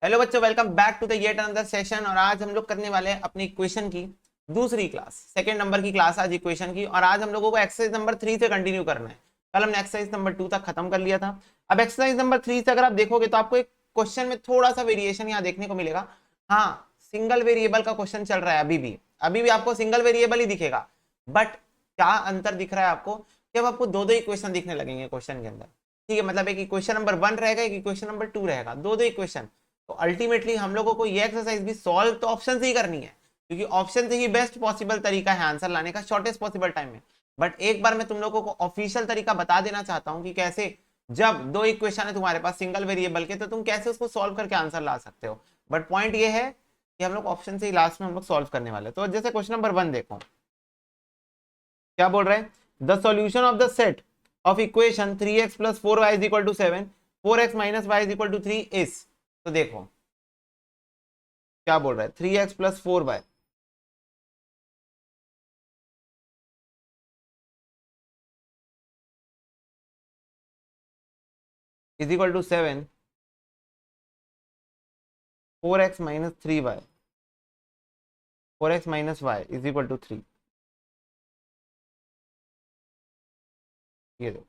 Hello बच्चों, welcome back to the yet another session. और आज हम लोग करने वाले हैं अपनी इक्वेशन की दूसरी क्लास, सेकंड नंबर की क्लास आज इक्वेशन की। और आज हम लोगों को एक्सरसाइज नंबर 3 से कंटिन्यू करना है। कल हमने एक्सरसाइज नंबर 2 तक खत्म कर लिया था। अब एक्सरसाइज नंबर 3 से अगर आप देखोगे तो आपको एक क्वेश्चन में थोड़ा सा वेरिएशन यहाँ देखने को मिलेगा। हाँ, सिंगल वेरिएबल का क्वेश्चन चल रहा है अभी भी आपको सिंगल वेरिएबल ही दिखेगा। बट क्या अंतर दिख रहा है आपको, जब आपको दो दो इक्वेशन दिखने लगेंगे क्वेश्चन के अंदर। ठीक है, मतलब एक इक्वेशन नंबर 1 रहेगा, एक इक्वेशन नंबर 2 रहेगा, दो दो इक्वेशन। तो अल्टीमेटली हम लोगों को ये एक्सरसाइज भी सॉल्व तो ऑप्शन से ही करनी है, क्योंकि ऑप्शन से ही बेस्ट पॉसिबल तरीका है आंसर लाने का शॉर्टेस्ट पॉसिबल टाइम में। बट एक बार मैं तुम लोगों को ऑफिशियल तरीका बता देना चाहता हूं कि कैसे, जब दो इक्वेशन है तुम्हारे पास सिंगल वेरिएबल के, तो तुम कैसे उसको सॉल्व करके आंसर ला सकते हो। बट पॉइंट ये है कि हम लोग ऑप्शन से ही लास्ट में हम लोग सॉल्व करने वाले हैं। तो जैसे क्वेश्चन नंबर 1 देखो, क्या बोल रहे हैं। The solution of the set of equation 3x plus 4y is equal to 7, 4x minus y is equal to 3 is. तो देखो क्या बोल रहा है, 3x plus 4y is equal to 7, 4x minus 3y, 4x minus y is equal to 3। ये देखो,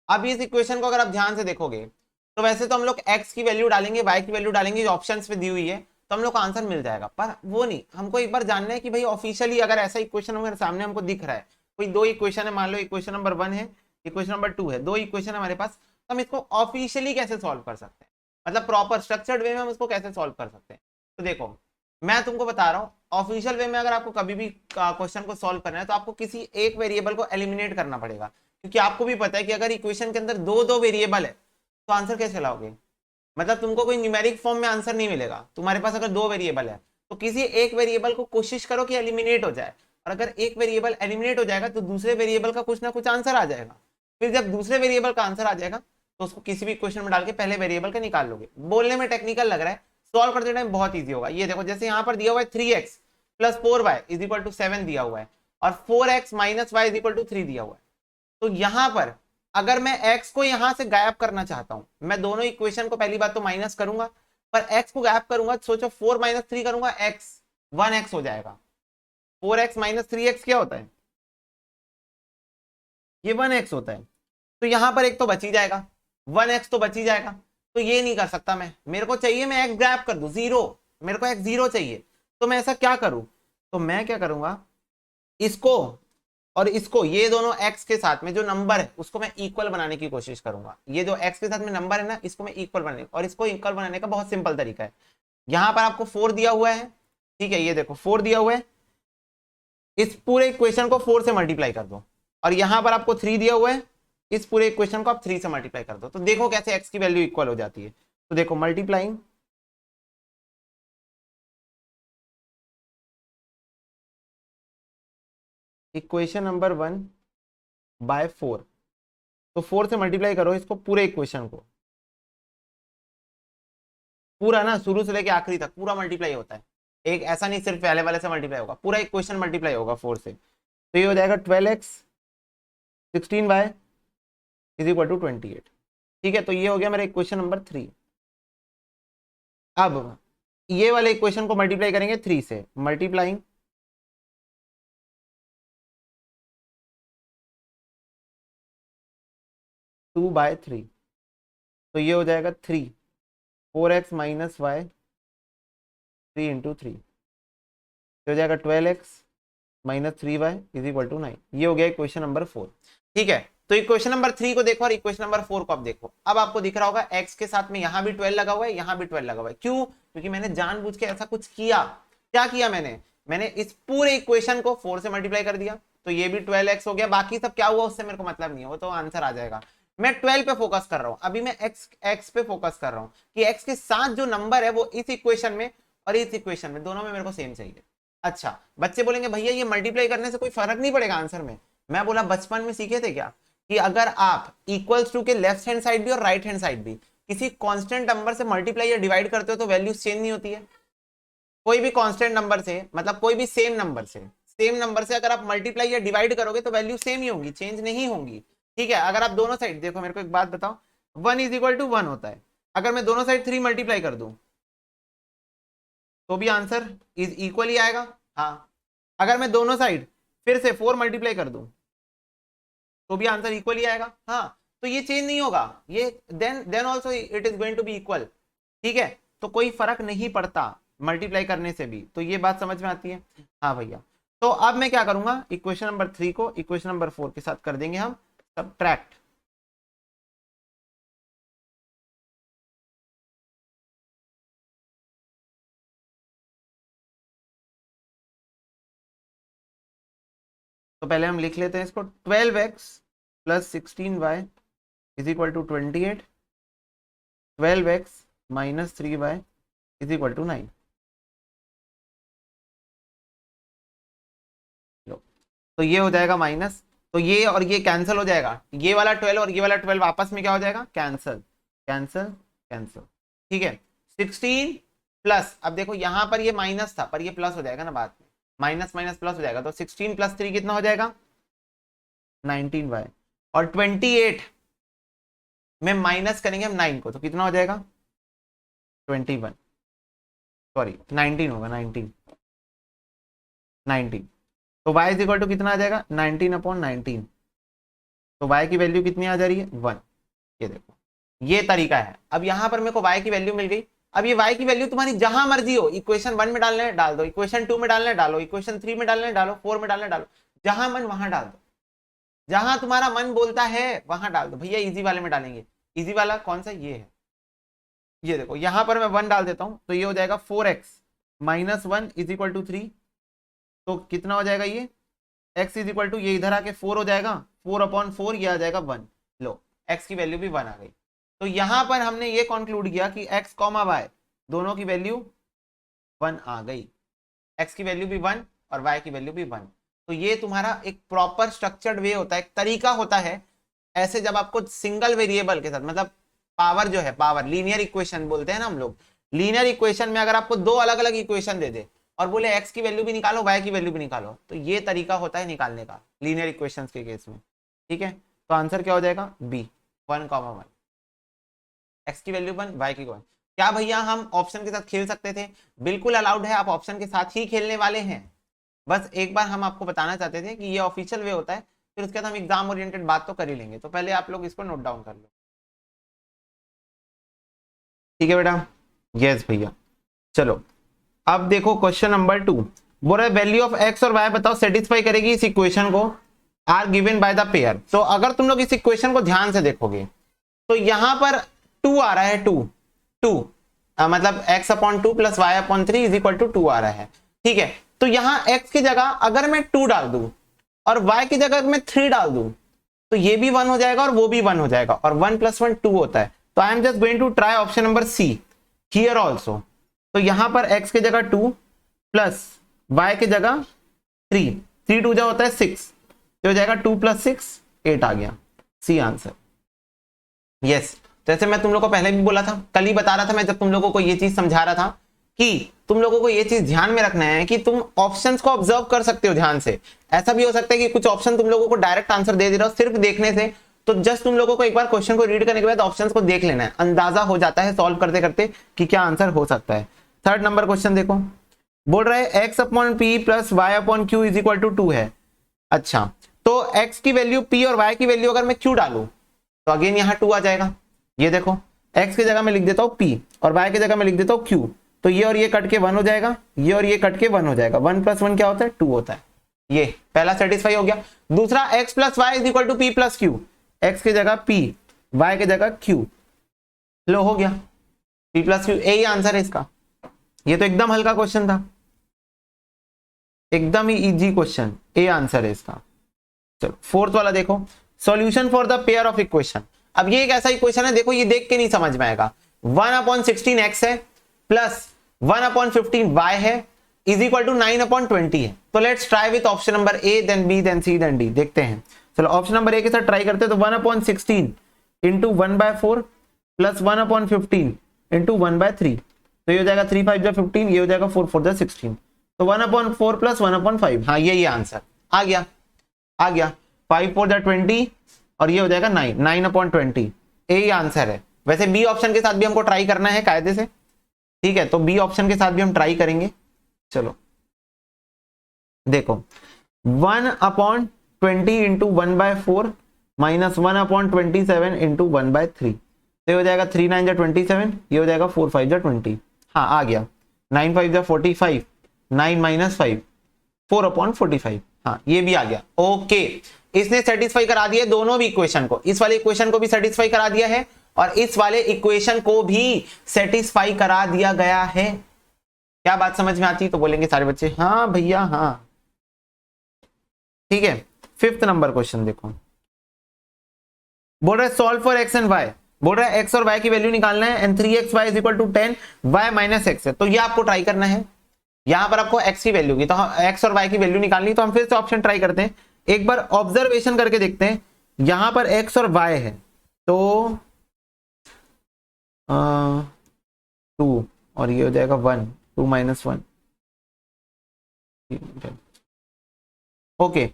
अब इस इक्वेशन को अगर आप ध्यान से देखोगे तो वैसे तो हम लोग x की वैल्यू डालेंगे, y की वैल्यू डालेंगे, जो ऑप्शंस पे दी हुई है, तो हम लोग को आंसर मिल जाएगा। पर वो नहीं, हमको एक बार जानना है कि भाई ऑफिशियली अगर ऐसा इक्वेशन हमारे सामने हमको दिख रहा है, कोई दो इक्वेशन है, मान लो इक्वेशन नंबर 1 है, इक्वेशन नंबर 2 है, दो इक्वेशन है हमारे पास, तो हम इसको ऑफिशियली कैसे सॉल्व कर सकते हैं, मतलब प्रॉपर स्ट्रक्चर्ड वे में हम इसको कैसे सॉल्व कर सकते हैं। तो देखो, मैं तुमको बता रहा हूँ, ऑफिशियल वे में अगर आपको कभी भी क्वेश्चन को सॉल्व करना है तो आपको किसी एक वेरिएबल को एलिमिनेट करना पड़ेगा, क्योंकि आपको भी पता है कि अगर इक्वेशन के अंदर दो दो वेरिएबल है तो आंसर कैसे लाओगे। मतलब तुमको कोई न्यूमेरिक फॉर्म में आंसर नहीं मिलेगा। तुम्हारे पास अगर दो वेरिएबल है तो किसी एक वेरिएबल को कोशिश करो कि एलिमिनेट हो जाए, और अगर एक वेरिएबल एलिमिनेट हो जाएगा तो दूसरे वेरिएबल का कुछ ना कुछ आंसर आ जाएगा। फिर जब दूसरे वेरिएबल का आंसर आ जाएगा तो उसको किसी भी क्वेश्चन में डाल के पहले वेरिएबल का निकाल लोगे। बोलने में टेक्निकल लग रहा है, सॉल्व करते टाइम बहुत ईजी होगा। ये देखो, जैसे यहाँ पर दिया हुआ है 3x plus 4y is equal to 7 दिया हुआ है, और 4x minus y is equal to 3 दिया हुआ है। तो यहां पर अगर मैं x को यहां से गायब करना चाहता हूं, मैं दोनों इक्वेशन को पहली बात तो माइनस करूंगा, पर x को गायब करूंगा, सोचो 4 माइनस 3 करूंगा, x 1x हो जाएगा। 4x माइनस 3x क्या होता है, ये 1x होता है। तो यहां पर एक तो बच ही जाएगा, 1x तो बच ही जाएगा। तो ये नहीं कर सकता मैं, मेरे को चाहिए मैं x गायब कर दूं, जीरो। मेरे को x जीरो चाहिए। तो मैं ऐसा क्या करूं, तो मैं क्या करूंगा, इसको और इसको, ये दोनों x के साथ में जो नंबर है उसको मैं इक्वल बनाने की कोशिश करूंगा। ये जो x के साथ में नंबर है ना, इसको मैं इक्वल बनाने, और इसको इक्वल बनाने का बहुत सिंपल तरीका है। यहां पर आपको 4 दिया हुआ है, ठीक है, ये देखो 4 दिया हुआ है, इस पूरे इक्वेशन को 4 से मल्टीप्लाई कर दो, और यहां पर आपको 3 दिया हुआ है, इस पूरे इक्वेशन को आप 3 से मल्टीप्लाई कर दो। तो देखो कैसे x की वैल्यू इक्वल हो जाती है। तो देखो, मल्टीप्लाइंग इक्वेशन नंबर 1 बाय 4, तो 4 से मल्टीप्लाई करो इसको, पूरे इक्वेशन को, पूरा ना, शुरू से लेके आखिरी तक पूरा मल्टीप्लाई होता है। एक ऐसा नहीं सिर्फ पहले वाले से मल्टीप्लाई होगा, पूरा इक्वेशन मल्टीप्लाई होगा 4 से। तो ये हो जाएगा 12x 16y is equal to 28। ठीक है, तो ये हो गया मेरा इक्वेशन नंबर 3। अब ये वाले इक्वेशन को मल्टीप्लाई करेंगे 3 से, मल्टीप्लाइंग 2/3, तो ये हो जाएगा 3, 4x माइनस वाई 3 इंटू 3, हो जाएगा 12x minus 3y is equal to 9। ये हो गया इक्वेशन नंबर 4। ठीक है, तो इक्वेशन नंबर 3 को देखो और इक्वेशन नंबर 4 को आप देखो। अब आपको दिख रहा होगा x के साथ में यहां भी 12 लगा हुआ है, यहां भी 12 लगा हुआ है। क्यों, क्योंकि मैंने जानबूझ के ऐसा कुछ किया। क्या किया मैंने इस पूरे इक्वेशन को 4 से मल्टीप्लाई कर दिया, तो ये भी 12x हो गया। बाकी सब क्या हुआ उससे मेरे को मतलब नहीं है, वो तो आंसर आ जाएगा। मैं 12 पे फोकस कर रहा हूं अभी, मैं x पे फोकस कर रहा हूं कि x के साथ जो नंबर है वो इस इक्वेशन में और इस इक्वेशन में, दोनों में मेरे को सेम चाहिए। अच्छा, बच्चे बोलेंगे भैया ये मल्टीप्लाई करने से कोई फर्क नहीं पड़ेगा आंसर में। मैं बोला बचपन में सीखे थे क्या, कि अगर आप इक्वल्स टू के लेफ्ट हैंड साइड भी और राइट हैंड साइड भी किसी कांस्टेंट नंबर से मल्टीप्लाई या डिवाइड करते हो तो वैल्यू चेंज नहीं होती है। कोई भी कांस्टेंट नंबर से, मतलब कोई भी सेम नंबर से अगर आप मल्टीप्लाई या डिवाइड करोगे तो वैल्यू सेम ही होंगी, चेंज नहीं होंगी। ठीक है, अगर आप दोनों साइड देखो, मेरे को एक बात बताओ, 1 इज इक्वल टू 1 होता है, अगर मैं दोनों साइड 3 मल्टीप्लाई कर दूं तो भी आंसर इज इक्वली आएगा। हाँ, अगर मैं दोनों साइड फिर से 4 मल्टीप्लाई कर दूं तो भी आंसर इक्वली आएगा। हाँ, तो ये चेंज नहीं होगा, ये then also it is going to be equal. ठीक है, तो कोई फर्क नहीं पड़ता मल्टीप्लाई करने से भी, तो ये बात समझ में आती है। हाँ भैया, तो अब मैं क्या करूंगा, इक्वेशन नंबर 3 को इक्वेशन नंबर 4 के साथ कर देंगे हम सबट्रैक्ट। तो पहले हम लिख लेते हैं इसको, 12x plus 16y is equal to 28, 12x minus 3y is equal to 9। तो ये हो जाएगा माइनस, तो ये और ये कैंसिल हो जाएगा, ये वाला 12 और ये वाला 12 आपस में क्या हो जाएगा, कैंसिल कैंसिल कैंसिल। ठीक है, 16 प्लस, अब देखो यहां पर ये माइनस था पर ये प्लस हो जाएगा ना बाद में, माइनस माइनस प्लस हो जाएगा, तो 16 प्लस 3 कितना हो जाएगा 19y, और 28 में माइनस करेंगे हम 9 को तो कितना हो जाएगा 21, सॉरी 19 होगा, 19 तो y इज इक्वल टू कितना आ जाएगा 19/19, तो y की वैल्यू कितनी आ जा रही है 1। ये देखो, ये तरीका है। अब यहां पर मेरे को y की वैल्यू मिल गई, अब ये y की वैल्यू तुम्हारी जहां मर्जी हो, इक्वेशन 1 में डालने डाल दो, इक्वेशन 2 में डालने डालो, इक्वेशन 3 में डालने डालो, 4 में डालने डालो, जहां मन वहां डाल दो, जहां तुम्हारा मन बोलता है वहां डाल दो। भैया इजी वाले में डालेंगे, इजी वाला कौन सा, ये है, ये देखो यहां पर मैं 1 डाल देता हूं तो ये हो जाएगा 4x minus 1 is equal to 3, तो कितना हो जाएगा ये x इज इक्वल टू, ये इधर आके 4 हो जाएगा, 4/4 ये आ जाएगा 1। लो, x की वैल्यू भी 1 आ गई। तो यहां पर हमने ये कंक्लूड किया कि x, y दोनों की वैल्यू 1 आ गई, x की वैल्यू भी 1 और y की वैल्यू भी 1। तो ये तुम्हारा एक प्रॉपर स्ट्रक्चर्ड वे होता है, एक तरीका होता है ऐसे, जब आपको सिंगल वेरिएबल के साथ, मतलब पावर जो है, पावर लीनियर इक्वेशन बोलते हैं ना हम लोग, लीनियर इक्वेशन में अगर आपको दो अलग अलग इक्वेशन दे दे और बोले x की वैल्यू भी निकालो y की वैल्यू भी निकालो, तो ये तरीका होता है निकालने का लीनियर इक्वेशंस के केस में। ठीक है, तो आंसर क्या हो जाएगा b 1,1, x की वैल्यू 1 y की 1। क्या भैया हम ऑप्शन के साथ खेल सकते थे, बिल्कुल अलाउड है, आप ऑप्शन के साथ ही खेलने वाले हैं। बस एक बार हम आपको बताना चाहते थे कि ये ऑफिशियल वे होता है, फिर उसके बाद हम एग्जाम ओरिएंटेड बात तो कर ही लेंगे, तो पहले आप लोग इसको नोट डाउन कर लो। ठीक है बेटा, यस भैया। चलो अब देखो क्वेश्चन नंबर 2, बोल रहा है वैल्यू ऑफ x और y बताओ सेटिस्फाई करेगी इस इक्वेशन को, are given by the pair. तो अगर तुम लोग इस इक्वेशन को ध्यान से देखोगे तो यहां पर 2 आ रहा है, 2 मतलब x/2 plus y/3 is equal to 2 आ रहा है। ठीक है, तो यहां x की जगह अगर मैं 2 डाल दूं और y की जगह मैं 3 डाल दूं तो ये भी 1 हो जाएगा और वो भी 1 हो जाएगा, और 1 + 1 2 होता है। तो I am just going to try option number C here also. तो यहां पर x की जगह 2 प्लस y की जगह 3, 3 2 जा होता है 6, तो हो जाएगा 2 + 6 8 आ गया, सी आंसर। यस, जैसे मैं तुम लोग को पहले भी बोला था, कल ही बता रहा था मैं जब तुम लोगों को ये चीज समझा रहा था कि तुम लोगों को ये चीज ध्यान में रखना है कि तुम ऑप्शंस को ऑब्जर्व कर सकते हो ध्यान से। ऐसा भी हो सकता है कि कुछ ऑप्शन तुम लोगों को डायरेक्ट आंसर दे रहा हो सिर्फ देखने से, तो जस्ट तुम लोगों को एक बार क्वेश्चन को रीड करने के बाद ऑप्शंस को देख लेना है, अंदाजा हो जाता है सॉल्व करते करते कि क्या आंसर हो सकता है। थर्ड नंबर क्वेश्चन देखो, बोल रहा है x/p plus y/q is equal to 2 है। अच्छा, तो x की वैल्यू p और y की वैल्यू अगर मैं q डालू तो अगेन यहाँ 2 आ जाएगा। ये देखो, x की जगह मैं लिख देता हूँ p और y की जगह मैं लिख देता हूँ q, तो ये और ये कट के 1 हो जाएगा, ये और ये कट के 1 हो जाएगा, 1 + 1 क्या होता है 2 होता है। ये पहला सेटिस्फाई हो गया। दूसरा x + y is equal to p + q, x की जगह p y की जगह q, लो हो गया p + q, यही आंसर है इसका। ये तो एकदम हल्का क्वेश्चन था, एकदम ही इजी क्वेश्चन, ए आंसर है इसका। चलो फोर्थ वाला देखो, solution for the pair of equation. अब ये एक ऐसा इक्वेशन है, देखो ये देख के नहीं समझ में आएगा, 1/16x है प्लस 1/15y है इज इक्वल टू 9/20 है। तो let's try with option number A, then B, then C, then D. देखते हैं, चलो ऑप्शन नंबर ए के साथ ट्राई करते हैं। तो 1/16 इंटू 1/4 प्लस 1/15 इंटू 1/3, तो ये हो जाएगा 3 5 15, ये हो जाएगा 4 4 16, तो 1/4 प्लस 1/5, हाँ यही आंसर आ गया, आ गया 5 4 20 और ये हो जाएगा 9/20, यही आंसर है। वैसे बी ऑप्शन के साथ भी हमको ट्राई करना है कायदे से, ठीक है, तो बी ऑप्शन के साथ भी हम ट्राई करेंगे। चलो देखो 1/20 इंटू 1/4 माइनस 1/27 इंटू 1/3, तो ये हो जाएगा 3 9 जा 27, ये हो जाएगा 4 5 जा 20। हाँ आ गया, 9 5 जा 45, 9 माइनस 5 4/45। हाँ ये भी आ गया। ओके, इसने सेटिस्फाई करा दिया दोनों भी इक्वेशन को, इस वाले इक्वेशन को भी सेटिस्फाई करा दिया है और इस वाले इक्वेशन को भी सेटिस्फाई करा दिया गया है। क्या बात समझ में आती है? तो बोलेंगे सारे बच्चे हाँ भैया हाँ। ठीक है, 5th नंबर क्वेश्चन देखो, बोल रहा है solve for X and Y, बोल रहा है एक्स और वाई की वैल्यू निकालना है and 3xy is equal to 10 y minus X है। तो ये आपको ट्राई करना है, यहां पर आपको x की वैल्यू की, तो हम x और y की वैल्यू निकालनी, तो हम फिर से ऑप्शन ट्राई करते हैं, एक बार ऑब्जर्वेशन करके देखते हैं। यहां पर x और y है तो 2 और ये हो जाएगा 1, 2 माइनस 1। ओके,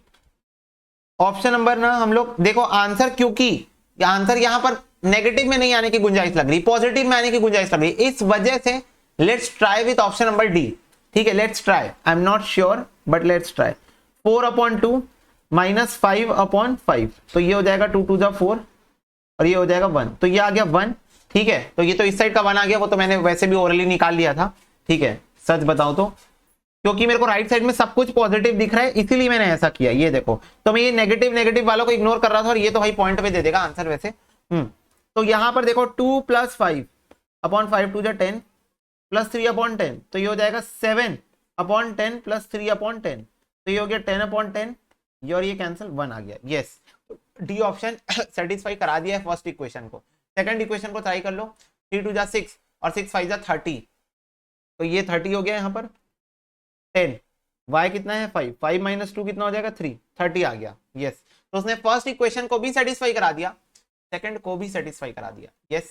ऑप्शन नंबर ना हम लोग देखो आंसर, क्योंकि आंसर यहां पर नेगेटिव में नहीं आने की गुंजाइश लग रही, पॉजिटिव में आने की गुंजाइश लग रही, इस वजह से let's try with option number D. ठीक है, let's try, I am not sure but let's try. 4/2 minus 5/5, तो ये हो जाएगा 2 2 जा 4 और ये हो जाएगा 1, तो ये आ गया 1। ठीक है, तो ये तो इस साइड का 1 आ गया, वो तो मैंने वैसे भी ओरली निकाल लिया था। ठीक है, सच बताऊं तो क्योंकि मेरे को राइट साइड में सब कुछ पॉजिटिव दिख रहा है इसीलिए मैंने ऐसा किया। ये देखो, तो मैं ये नेगेटिव नेगेटिव वालों को इग्नोर कर रहा था और ये तो भाई पॉइंट पे दे देगा आंसर वैसे। तो यहां पर देखो 2 + 5/5 2 जा 10 प्लस 3/10, तो ये हो जाएगा 7/10 प्लस 3/10, तो ये हो गया 10/10, ये और ये कैंसिल, 1 आ गया। यस, डी ऑप्शन सेटिस्फाई करा दिया है फर्स्ट इक्वेशन को। सेकंड इक्वेशन को ट्राई कर लो, 3 2 जा 6 और 6 5 जा 30, तो ये 30 हो गया यहाँ पर 10, y कितना है 5, 5 माइनस 2 कितना हो जाएगा 3, 30 आ गया। यस, तो उसने फर्स्ट इक्वेशन को भी सेटिस्फाई करा दिया, सेकंड को भी सेटिस्फाई करा दिया। यस,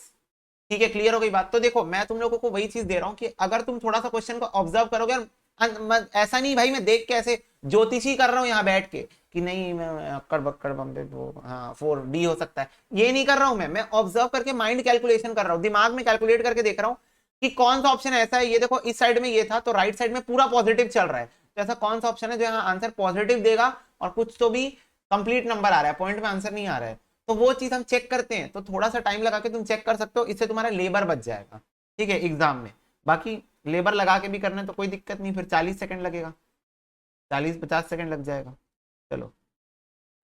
ठीक है, क्लियर हो गई बात। तो देखो मैं तुम लोगों को वही चीज दे रहा हूं कि अगर तुम थोड़ा सा क्वेश्चन को ऑब्जर्व करोगे, और ऐसा नहीं भाई मैं देख के ऐसे ज्योतिषी कर रहा हूं यहाँ बैठ के कि नहीं मैं अक्कड़ बक्कड़ बम्बे वो हाँ 4D हो सकता है, ये नहीं कर रहा हूं मैं ऑब्जर्व करके माइंड कैलकुलेशन कर रहा हूँ, दिमाग में कैलकुलेट करके देख रहा हूँ कि कौन सा ऑप्शन ऐसा है। ये देखो इस साइड में ये था तो राइट साइड में पूरा पॉजिटिव चल रहा है, तो ऐसा कौन सा ऑप्शन है जो यहाँ आंसर पॉजिटिव देगा और कुछ तो भी कंप्लीट नंबर आ रहा है, पॉइंट में आंसर नहीं आ रहा है, तो वो चीज हम चेक करते हैं। तो थोड़ा सा टाइम लगा के तुम चेक कर सकते हो, इससे तुम्हारा लेबर बच जाएगा। ठीक है, एग्जाम में बाकी लेबर लगा के भी करना है तो कोई दिक्कत नहीं, फिर 40 सेकंड लगेगा, 40-50 सेकंड लग जाएगा। चलो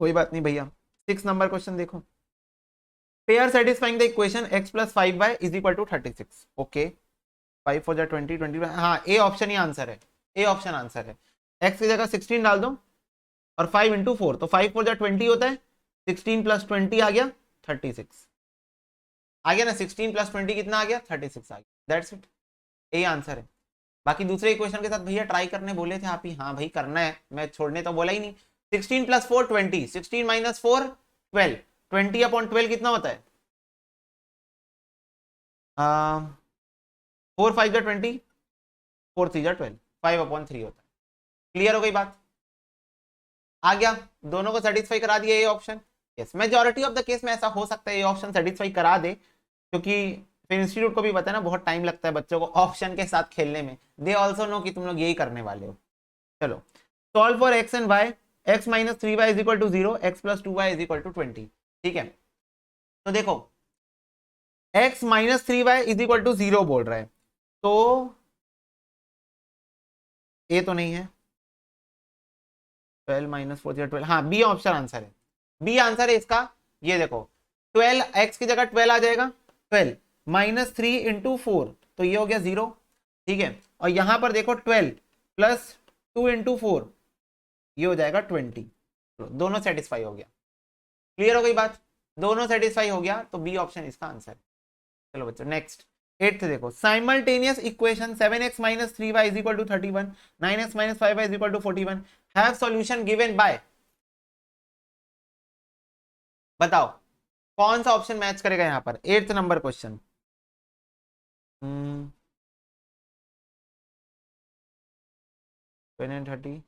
कोई बात नहीं भैया। 6 नंबर क्वेश्चन देखो, pair satisfying the equation x + 5y is equal to 36। Okay, 5 4 जा 20 20, हाँ ए ऑप्शन ही आंसर है, ए ऑप्शन आंसर है। x की जगह 16 डाल दो और 5 × 4, तो 5 4 जा 20 होता है, 16 + 20 आ गया 36 आ गया ना, 16 + 20 कितना आ गया 36 आ गया। दैट्स इट, ए आंसर है। बाकी दूसरे इक्वेशन के साथ भैया ट्राई करने बोले थे आप ही, हाँ भाई करना है, मैं छोड़ने तो बोला ही नहीं। 16 + 4 20, 16 - 4 12, 20/12 कितना होता है 4 5 जा 20, 4 3 जा 12, 5/3 होता है। क्लियर हो गई बात, आ गया, दोनों को सेटिस्फाई करा दिया ये option. Yes, majority of the case में ऐसा हो सकता है ये ऑप्शन सेटिस्फाई करा दे, क्योंकि फिर इंस्टीट्यूट को भी पता है ना बहुत टाइम लगता है बच्चों को ऑप्शन के साथ खेलने में, दे ऑल्सो नो कि तुम लोग यही करने वाले हो। चलो solve for x and y, x - 3y is equal to 0, x + 2y is equal to 20। ठीक है, तो देखो x - 3y is equal to 0 बोल रहा है, तो ए तो नहीं है, 12 - 4 12, हाँ बी ऑप्शन आंसर है, बी आंसर है इसका। ये देखो 12, x की जगह 12 आ जाएगा, 12 - 3 × 4, तो ये हो गया 0। ठीक है, और यहां पर देखो 12 + 2 × 4, ये हो जाएगा 20, दोनों सेटिस्फाई हो गया। क्लियर हो गई बात, दोनों सेटिस्फाई हो गया, तो बी ऑप्शन इसका आंसर है। चलो बच्चों नेक्स्ट 8th देखो, simultaneous equation 7x - 3y is equal to 31, 9x - 5y is equal to 41 have solution given by, बताओ कौन सा ऑप्शन मैच करेगा यहां पर। 8th नंबर क्वेश्चन, 30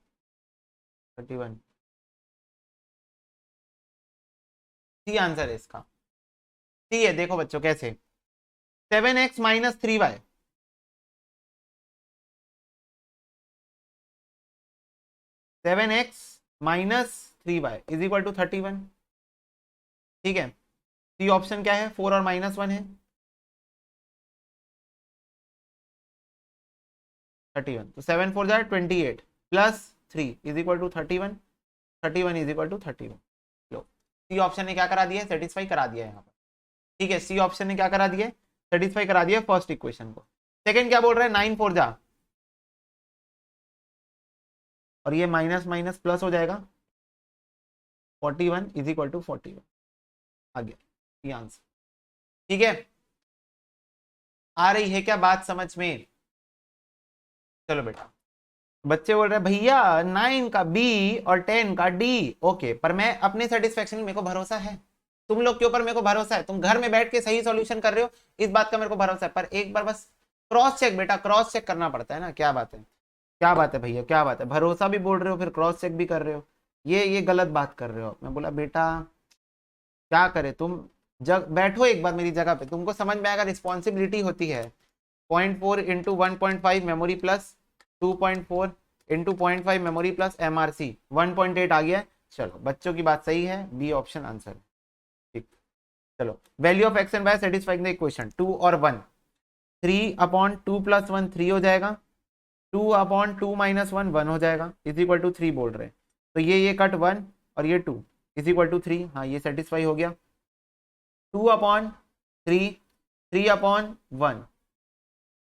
31 सी आंसर है इसका। ठीक है, देखो बच्चों कैसे, 7x - 3y 7x minus 3y is equal to 31। ठीक है, सी ऑप्शन क्या है, 4 और -1 है, 31। तो 7 4 जाए 28 plus 3 is equal to 31, 31 is equal to 31। लो, सी ऑप्शन ने क्या करा दिया, सेटिस्फाई करा दिया यहाँ पर। ठीक है, सी ऑप्शन ने क्या करा दिया, सेटिस्फाई करा दिया फर्स्ट इक्वेशन को। सेकंड क्या बोल रहा है, 9 4 जा, और ये माइनस माइनस प्लस हो जाएगा, 41 इज इक्वल टू 41 आ गया ये आंसर। ठीक है, आ रही है क्या बात समझ में? चलो बेटा, बच्चे बोल रहे हैं भैया 9 का बी और 10 का डी। ओके, पर मैं अपने सेटिस्फेक्शन में, मेरे को भरोसा है, तुम लोग के ऊपर मेरे को भरोसा है, तुम घर में बैठ के सही सॉल्यूशन कर रहे हो, इस बात का मेरे को भरोसा है। पर एक बार बस क्रॉस चेक बेटा, क्रॉस चेक करना पड़ता है ना। क्या बात है, क्या बात है भैया, क्या बात है, भरोसा भी बोल रहे हो फिर क्रॉस चेक भी कर रहे हो, ये गलत बात कर रहे हो। मैं बोला बेटा क्या करे, तुम जग बैठो एक बार मेरी जगह पे, तुमको समझ में आएगा रिस्पॉन्सिबिलिटी होती है। 0.4 into 1.5 memory plus 2.4 into 0.5 memory plus MRC 1.8 आ गया। चलो बच्चों की बात सही है, बी ऑप्शन आंसर है। ठीक, चलो value of X and Y satisfying the equation 2 और 1, 3/2 + 1 3 हो जाएगा, 2/2 - 1 1 हो जाएगा, इज इक्वल टू 3 बोल रहे हैं। तो ये कट 1 और ये 2 इज इक्वल टू 3। हाँ ये सेटिस्फाई हो गया। 2/3 3/1,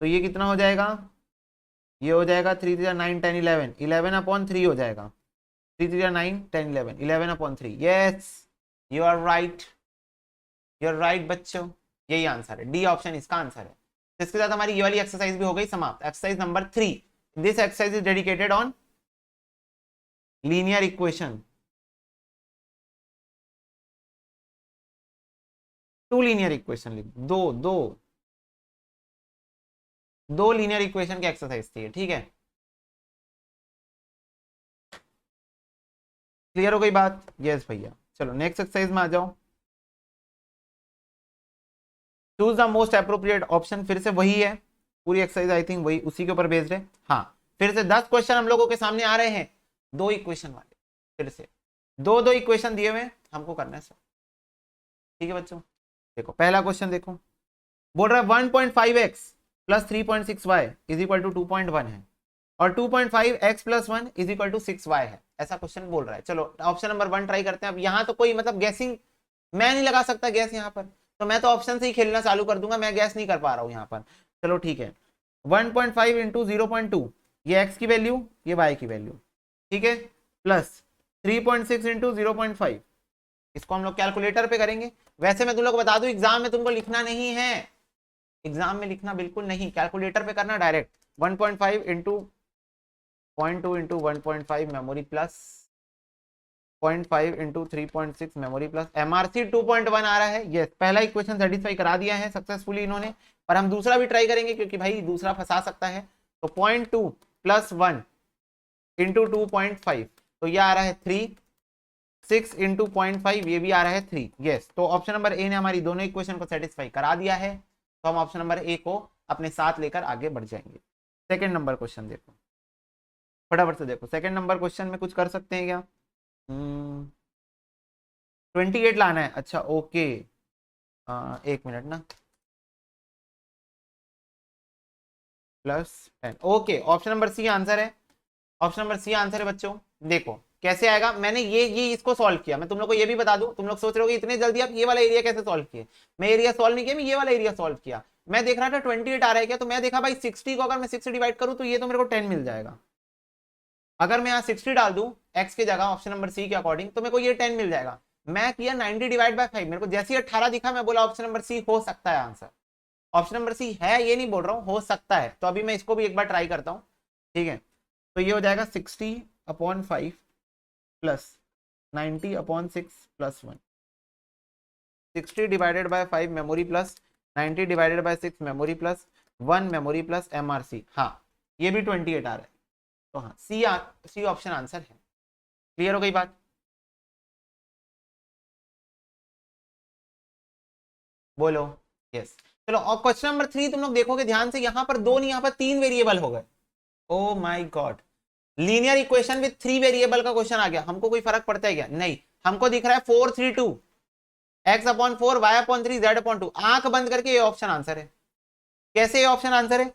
तो ये कितना हो जाएगा, ये हो जाएगा 3 3 9 10 11 11/3 हो जाएगा, 3 3 9 10 11 11/3। Yes you are right, you are right बच्चों, यही आंसर है, डी ऑप्शन इसका आंसर है। इसके साथ हमारी ये वाली एक्सरसाइज भी हो गई समाप्त। Exercise number 3, this exercise is dedicated on linear equation, 2 linear equation लिख दो लीनियर इक्वेशन की एक्सरसाइज थी, ठीक है। क्लियर हो गई बात? यस भैया। चलो नेक्स्ट एक्सरसाइज में आ जाओ। Choose the most appropriate option, फिर से वही है पूरी एक्सरसाइज, आई थिंक वही उसी के ऊपर बेस्ड है। हाँ फिर से 10 क्वेश्चन हम लोगों के सामने आ रहे हैं, 2 इक्वेशन वाले, फिर से दो इक्वेशन दिए हुए हमको करना है सर। ठीक है बच्चों, देखो पहला क्वेश्चन देखो, बोल रहा है 1.5x plus 3.6y is equal to 2.1 है, और 2.5x plus 1 is equal to 6y है, ऐसा क्वेश्चन बोल रहा है। चलो ऑप्शन नंबर 1 ट्राई करते हैं। अब यहाँ तो कोई मतलब गैसिंग मैं नहीं लगा सकता गैस यहाँ पर, तो मैं तो ऑप्शन से ही खेलना चालू कर दूंगा, मैं गैस नहीं कर पा रहा हूँ यहाँ पर। चलो ठीक है, 1.5 इंटू 0.2 ये x की वैल्यू, ये y की वैल्यू, ठीक है, प्लस 3.6 इंटू 0.5, इसको हम लोग कैलकुलेटर पे करेंगे। वैसे मैं तुम लोग को बता दूं एग्जाम में तुमको लिखना नहीं है, एग्जाम में लिखना बिल्कुल नहीं, कैलकुलेटर पे करना direct. 1.5 into 0.2 into 1.5 memory plus 0.5 into 3.6 memory plus MRC 2.1 आ रहा है। यस, पहला इक्वेशन सेटिस्फाई करा दिया है सक्सेसफुली इन्होंने, पर हम दूसरा भी ट्राई करेंगे क्योंकि भाई दूसरा फंसा सकता है। तो 0.2 प्लस 1 इंटू 2.5, तो ये आ रहा है 3, 6 इंटू 0.5 ये भी आ रहा है 3। यस, तो ऑप्शन नंबर ए ने हमारी दोनों इक्वेशन को सेटिस्फाई करा दिया है, तो हम ऑप्शन नंबर ए को अपने साथ लेकर आगे बढ़ जाएंगे। सेकंड नंबर क्वेश्चन देखो, फटाफट से देखो, सेकंड नंबर क्वेश्चन में कुछ कर सकते हैं क्या? 28 लाना है, अच्छा ओके, एक मिनट ना, +10, okay option number C answer है, ऑप्शन नंबर सी आंसर है बच्चों। देखो कैसे आएगा, मैंने ये इसको सॉल्व किया। मैं तुम लोग को ये भी बता दूं, तुम लोग सोच रहे हो इतने जल्दी आप ये वाला एरिया कैसे सॉल्व किए, मैं एरिया सॉल्व नहीं किया, मैं ये वाला एरिया सॉल्व किया। मैं देख रहा था 28 आ रहा है क्या, तो मैं देखा भाई 60 को अगर मैं 6 से डिवाइड करूं तो ये तो मेरे को 10 मिल जाएगा। अगर मैं यहाँ 60 डाल दूं x की जगह ऑप्शन नंबर सी के अकॉर्डिंग, तो मेरे को ये 10 मिल जाएगा। मैं किया 90 डिवाइड बाय 5, मेरे को जैसे ही 18 दिखा मैं बोला ऑप्शन नंबर सी हो सकता है आंसर। ऑप्शन नंबर सी है, ये नहीं बोल रहा हूँ, हो सकता है। तो अभी मैं इसको भी एक बार ट्राई करता हूँ, ठीक है। तो ये हो जाएगा 60/5 plus 90/6 plus 1, 60 divided by 5 memory plus 90 divided by 6 memory plus 1 memory plus MRC। हाँ ये भी 28 आ रहा है, तो हाँ सी ऑप्शन आंसर है। क्लियर हो गई बात? बोलो यस। चलो और क्वेश्चन नंबर 3 तुम लोग देखोगे ध्यान से, यहाँ पर 2 नहीं यहाँ पर 3 वेरिएबल हो गए। ओ my God, linear equation with 3 variable का क्वेश्चन आ गया, हमको कोई फर्क पड़ता है क्या? नहीं, हमको दिख रहा है 4 3 2, x upon 4 y upon 3 z upon 2, आंख बंद करके ये ऑप्शन आंसर है। कैसे ये ऑप्शन आंसर है?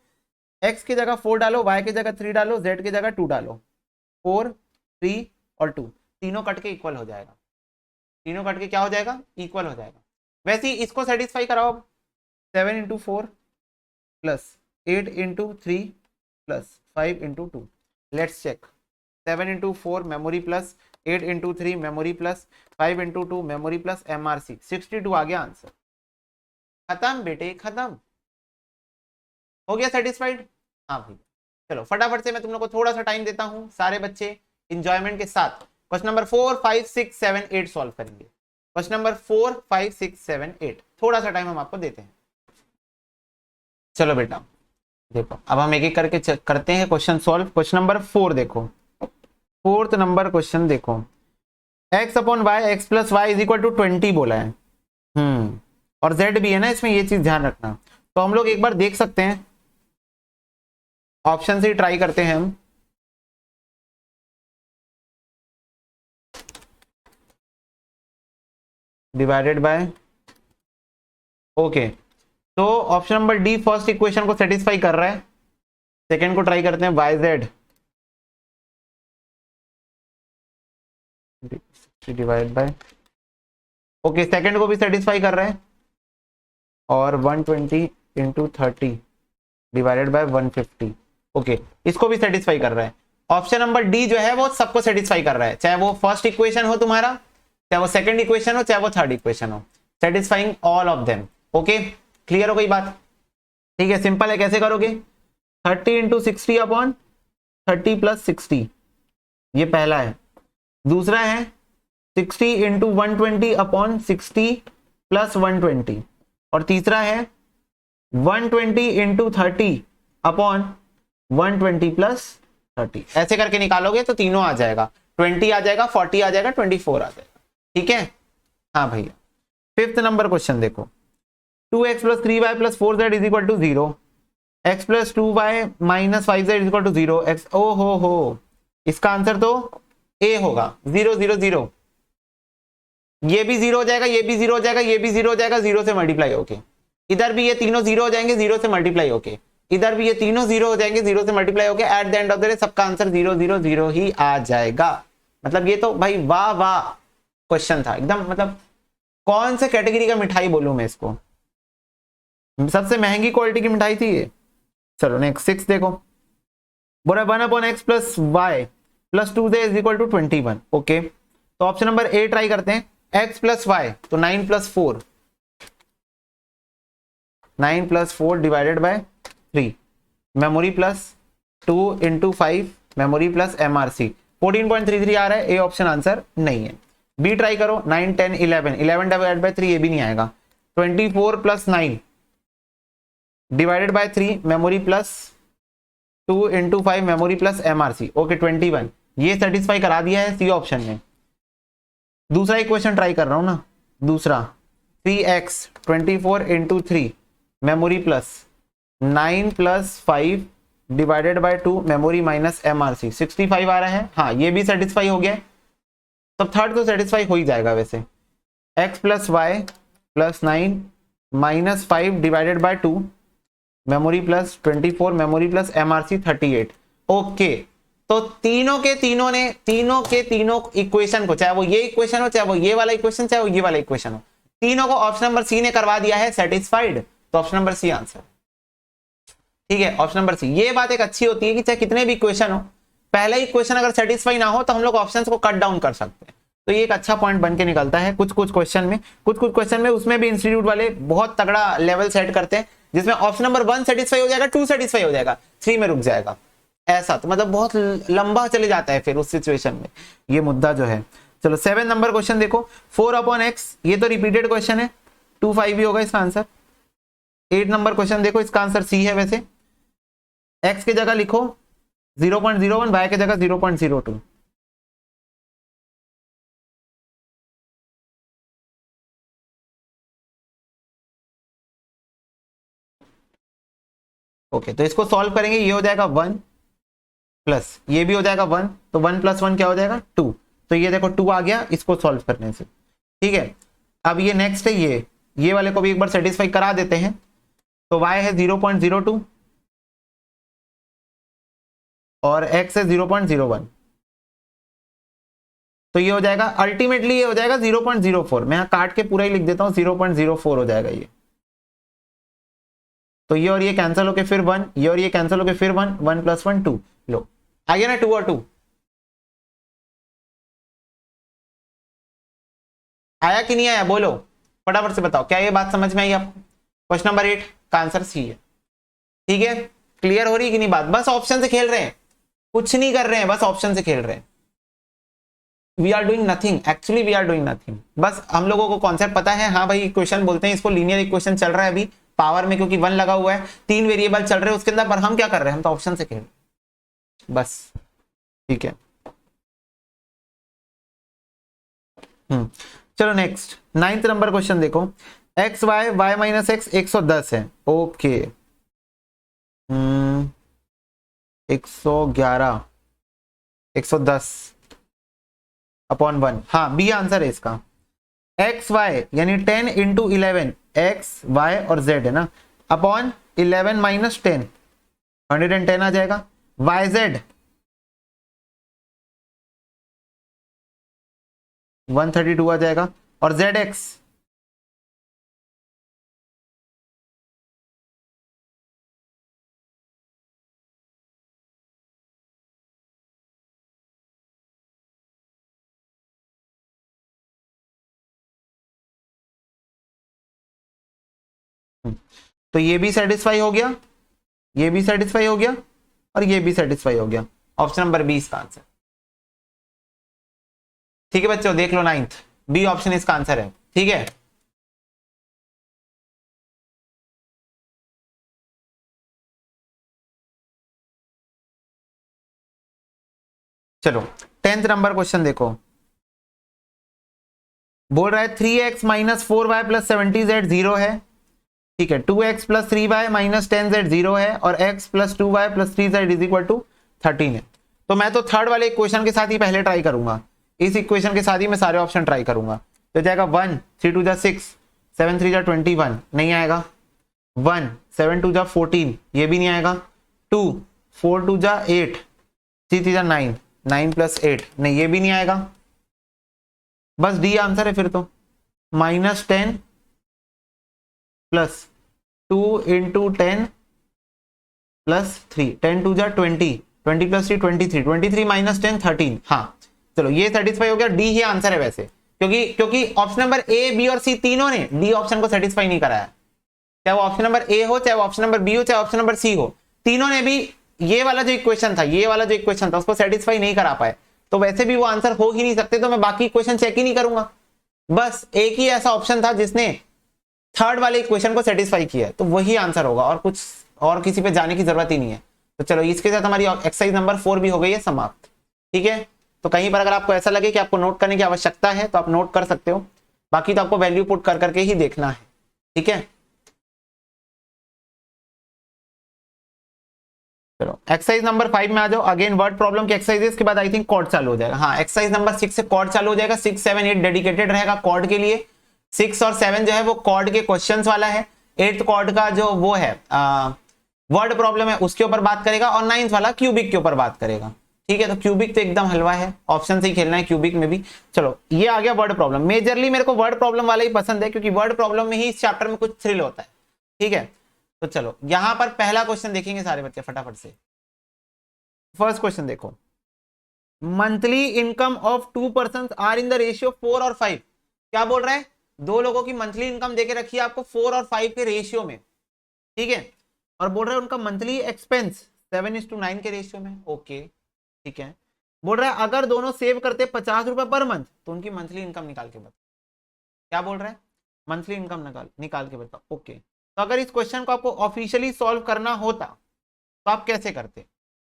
x की जगह 4 डालो, y की जगह 3 डालो, z की जगह 2 डालो, 4 3 और 2 तीनों कट के इक्वल हो जाएगा, तीनों कट के क्या हो जाएगा? इक्वल हो जाएगा। वैसे ही इसको सेटिस्फाई कराओ अब, 7 into 4 plus 8 into 3 plus 5 into 2, let's check. 7 into 4 memory plus 8 into 3 memory plus 5 into 2 memory plus MRC 62 आ गया आंसर। खत्म बेटे खत्म, हो गया सेटिस्फाइड? हाँ भाई, चलो फटाफट से मैं तुम लोग को थोड़ा सा टाइम देता हूँ, सारे बच्चे इंजॉयमेंट के साथ क्वेश्चन नंबर 4 5 6 7 8 सॉल्व करेंगे। क्वेश्चन नंबर 4 5 6 7 8, थोड़ा सा टाइम हम आपको देते हैं। चलो बेटा देखो, अब हम एक एक करके करते हैं क्वेश्चन सॉल्व। क्वेश्चन नंबर 4 देखो, फोर्थ नंबर क्वेश्चन देखो, x upon Y X plus Y is equal to 20 बोला है। और z भी है ना इसमें, ये चीज ध्यान रखना। तो हम लोग एक बार देख सकते हैं, ऑप्शन से ही ट्राई करते हैं हम। डिवाइडेड बाय, ओके, तो option number D first equation को सेटिस्फाई कर रहा है। सेकंड को ट्राई करते हैं, Y Z divide by, okay, second को भी सेटिस्फाई कर रहा है। और 120 इंटू 30 डिवाइडेड बाय 150, ओके, इसको भी सेटिस्फाई कर रहा है। ऑप्शन नंबर डी जो है वो सबको सेटिस्फाई कर रहा है, चाहे वो फर्स्ट इक्वेशन हो तुम्हारा, चाहे वो सेकंड इक्वेशन हो, चाहे वो थर्ड इक्वेशन हो, satisfying all of them. Okay, clear हो गई बात? ठीक है, सिंपल है, कैसे करोगे? 30 इंटू 60 अपॉन 30 प्लस 60, ये पहला है। दूसरा है 60 इंटू 120 अपॉन 60 प्लस 120, और तीसरा है 120 इंटू 30 अपॉन 120 प्लस 30। ऐसे करके निकालोगे तो तीनों आ जाएगा, 20 आ जाएगा, 40 आ जाएगा, 24 आ जाएगा। ठीक है, हाँ भैया। फिफ्थ नंबर क्वेश्चन देखो, 2x plus 3y plus 4z is equal to 0, x plus 2y minus 5z is equal to 0, x, ओ हो, इसका आंसर तो ए होगा, 0 0 0। ये भी 0 हो जाएगा, ये भी 0 हो जाएगा, ये भी 0 हो जाएगा, 0 से मल्टीप्लाई होके। इधर भी ये तीनों 0 हो जाएंगे, 0 से मल्टीप्लाई होके। इधर भी ये तीनों 0 हो जाएंगे, 0 से मल्टीप्लाई होके। At the end of the day सबका आंसर 0 0 0 ही आ जाएगा। मतलब ये तो भाई वाह वाह क्वेश्चन था एकदम, मतलब कौन से कैटेगरी का मिठाई बोलूं मैं इसको, सबसे महंगी क्वालिटी की मिठाई थी ये। चलो नेक्स्ट 6 देखो, बोला 1 upon X plus Y plus 2z is equal to 21। Okay, तो ऑप्शन नंबर ए ट्राई करते हैं, x प्लस वाई, तो 9 plus 4, 9 plus 4 divided by 3, memory plus 2 into 5 memory plus MRC 14.33 आ रहा है। ए ऑप्शन आंसर नहीं है। बी ट्राई करो, 9 10 11, 11 डिवाइडेड बाय 3, ये भी नहीं आएगा। 24 plus 9 divided by 3 memory plus 2 into 5 memory plus MRC, okay 21, ये सेटिस्फाई करा दिया है सी ऑप्शन में। दूसरा इक्वेशन ट्राई कर रहा हूं ना, दूसरा 3x 24 into 3 memory plus 9 plus 5 divided by 2 memory minus MRC 65 आ रहा है। हाँ, ये भी सेटिस्फाई हो गया, तब थर्ड तो सेटिस्फाई हो ही जाएगा वैसे। x plus Y plus 9 minus 5 divided by 2 memory plus 24 memory plus MRC 38। Okay, तो तीनों के तीनों इक्वेशन को, चाहे वो ये इक्वेशन हो, चाहे वो ये वाला इक्वेशन, चाहे वो ये वाला इक्वेशन हो, तीनों को ऑप्शन नंबर सी ने करवा दिया है सेटिस्फाइड। तो ऑप्शन नंबर सी आंसर। ठीक है, ऑप्शन नंबर सी। ये बात एक अच्छी होती है कि चाहे कितने भी इक्वेशन हो, पहला इक्वेशन अगर सेटिस्फाई ना हो तो हम लोग ऑप्शंस को कट डाउन कर सकते हैं। तो ये एक अच्छा पॉइंट बन के निकलता है कुछ क्वेश्चन में। उसमें भी इंस्टीट्यूट वाले बहुत तगड़ा लेवल सेट करते हैं, जिसमें ऑप्शन नंबर 1 सेटिस्फाई हो जाएगा, 2 सेटिस्फाई हो जाएगा, 3 में रुक जाएगा। ऐसा तो मतलब बहुत लंबा चले जाता है फिर उस सिचुएशन में ये मुद्दा जो है। चलो 7 नंबर क्वेश्चन देखो, 4 अपॉन एक्स, ये तो रिपीटेड क्वेश्चन है, 2 5 भी होगा इसका आंसर। 8 नंबर क्वेश्चन देखो, इसका आंसर सी है वैसे। एक्स की जगह लिखो 0.01, वाई की जगह 0.02। ओके, तो इसको सॉल्व करेंगे, ये हो जाएगा 1 प्लस ये भी हो जाएगा 1, तो 1 + 1 क्या हो जाएगा 2। तो ये देखो 2 आ गया इसको सॉल्व करने से, ठीक है। अब ये नेक्स्ट है, ये वाले को भी एक बार सेटिस्फाई करा देते हैं। तो y है 0.02 और x है 0.01, तो ये हो जाएगा अल्टीमेटली ये हो जाएगा 0.04। मैं यहाँ काट के पूरा ही लिख देता हूँ, 0.04 हो जाएगा ये। तो ये और ये कैंसिल होके फिर 1, ये और ये कैंसिल होके फिर 1, 1 + 1 2। लो आ गया ना 2 और 2, आया कि नहीं आया बोलो फटाफट से बताओ। क्या ये बात समझ में आई आपको? क्वेश्चन नंबर 8 का आंसर सी है, ठीक है। क्लियर हो रही कि नहीं बात? बस ऑप्शन से खेल रहे हैं, कुछ नहीं कर रहे हैं, बस ऑप्शन से खेल रहे हैं। We are doing nothing, actually we are doing nothing. बस हम लोगों को कॉन्सेप्ट पता है, हाँ भाई इक्वेशन बोलते हैं इसको, लीनियर इक्वेशन चल रहा है अभी पावर में, क्योंकि 1 लगा हुआ है, 3 वेरिएबल चल रहे हैं उसके अंदर, पर हम क्या कर रहे हैं, हम तो ऑप्शन से खेल रहे हैं बस, ठीक है। चलो नेक्स्ट 9th नंबर क्वेश्चन देखो। X Y Y minus X 110 है, ओके। 111 110 अपॉन 1, हाँ बी आंसर है इसका। एक्स वाई यानी 10 × 11, एक्स वाई और जेड है ना, अपॉन 11 - 10 110 आ जाएगा। वाई जेड 132 आ जाएगा, और जेड एक्स तो ये भी सेटिस्फाई हो गया, ये भी सेटिस्फाई हो गया, और ये भी सेटिस्फाई हो गया। ऑप्शन नंबर 20 का आंसर, ठीक है बच्चों देख लो 9th, बी ऑप्शन इसका आंसर है, ठीक है। चलो 10th नंबर क्वेश्चन देखो, बोल रहा है 3x - 4y + 70z 0 है, ठीक है। 2x + 3y - 10z 0 है, और x + 2y + 3z = 13 है। तो मैं तो थर्ड वाले इक्वेशन के साथ ही पहले ट्राई करूंगा, इस इक्वेशन के साथ ही मैं सारे ऑप्शन ट्राई करूंगा। तो जाएगा 1 3 2 जा 6 7 3 जा 21, नहीं आएगा। 1 7 2 जा 14, ये भी नहीं आएगा। 2 4 2 जा 8 3 3 जा 9 9 + 8, नहीं ये भी नहीं आएगा। बस डी आंसर है फिर तो, -10 + 2 × 10 + 3, 10 2 जा 20 20 + 3 23 23 - 10 13, हाँ चलो ये सेटिस्फाई हो गया। डी ही आंसर है वैसे, क्योंकि ऑप्शन नंबर ए बी और सी तीनों ने डी ऑप्शन को सेटिस्फाई नहीं कराया, चाहे वो ऑप्शन नंबर ए हो, चाहे वो ऑप्शन नंबर बी हो, चाहे ऑप्शन नंबर सी हो, तीनों ने भी ये वाला जो इक्वेशन था, ये वाला जो इक्वेशन था उसको सेटिस्फाई नहीं करा पाए। तो वैसे भी वो आंसर हो ही नहीं सकते, तो मैं बाकी इक्वेशन चेक ही नहीं करूंगा। बस एक ही ऐसा ऑप्शन था जिसने थर्ड वाले इक्वेशन को सेटिस्फाई किया, तो वही आंसर होगा, और कुछ और किसी पे जाने की जरूरत ही नहीं है। तो चलो इसके साथ हमारी एक्सरसाइज नंबर 4 भी हो गई है समाप्त, ठीक है। तो कहीं पर अगर आपको ऐसा लगे कि आपको नोट करने की आवश्यकता है तो आप नोट कर सकते हो, बाकी तो आपको वैल्यू पुट कर करके ही देखना है, ठीक है। चलो एक्सरसाइज नंबर 5 में आ जाओ। अगेन वर्ड प्रॉब्लम की एक्सरसाइज के बाद आई थिंक कॉर्ड चालू हो जाएगा। हाँ एक्सरसाइज नंबर 6 से कॉर्ड चालू हो जाएगा। 6 7 8 डेडिकेटेड रहेगा कॉर्ड के लिए। 6 और 7 जो है वो कॉर्ड के क्वेश्चंस वाला है। 8th कॉर्ड का जो वो है वर्ड प्रॉब्लम है उसके ऊपर बात करेगा, और 9th वाला क्यूबिक के ऊपर बात करेगा, ठीक है। तो क्यूबिक तो एकदम हलवा है, ऑप्शन से ही खेलना है क्यूबिक में भी। चलो ये आ गया वर्ड प्रॉब्लम। मेजरली मेरे को वर्ड प्रॉब्लम वाला ही पसंद है, क्योंकि वर्ड प्रॉब्लम में ही इस चैप्टर में कुछ थ्रिल होता है, ठीक है। तो चलो यहां पर पहला क्वेश्चन देखेंगे सारे बच्चे फटाफट से। फर्स्ट क्वेश्चन देखो, monthly income of 2 person are in the ratio 4 और 5। क्या बोल रहा है? दो लोगों की मंथली इनकम देके रखी है आपको 4 और 5 के रेशियो में, ठीक है। और बोल रहा है उनका मंथली एक्सपेंस 7:9 के रेशियो में, ओके ठीक है। बोल रहा है अगर दोनों सेव करते 50 रुपए पर मंथ तो उनकी मंथली इनकम निकाल के बताओ। क्या बोल रहा है? मंथली इनकम निकाल के बताओ, ओके। तो अगर इस क्वेश्चन को आपको ऑफिशियली सॉल्व करना होता तो आप कैसे करते?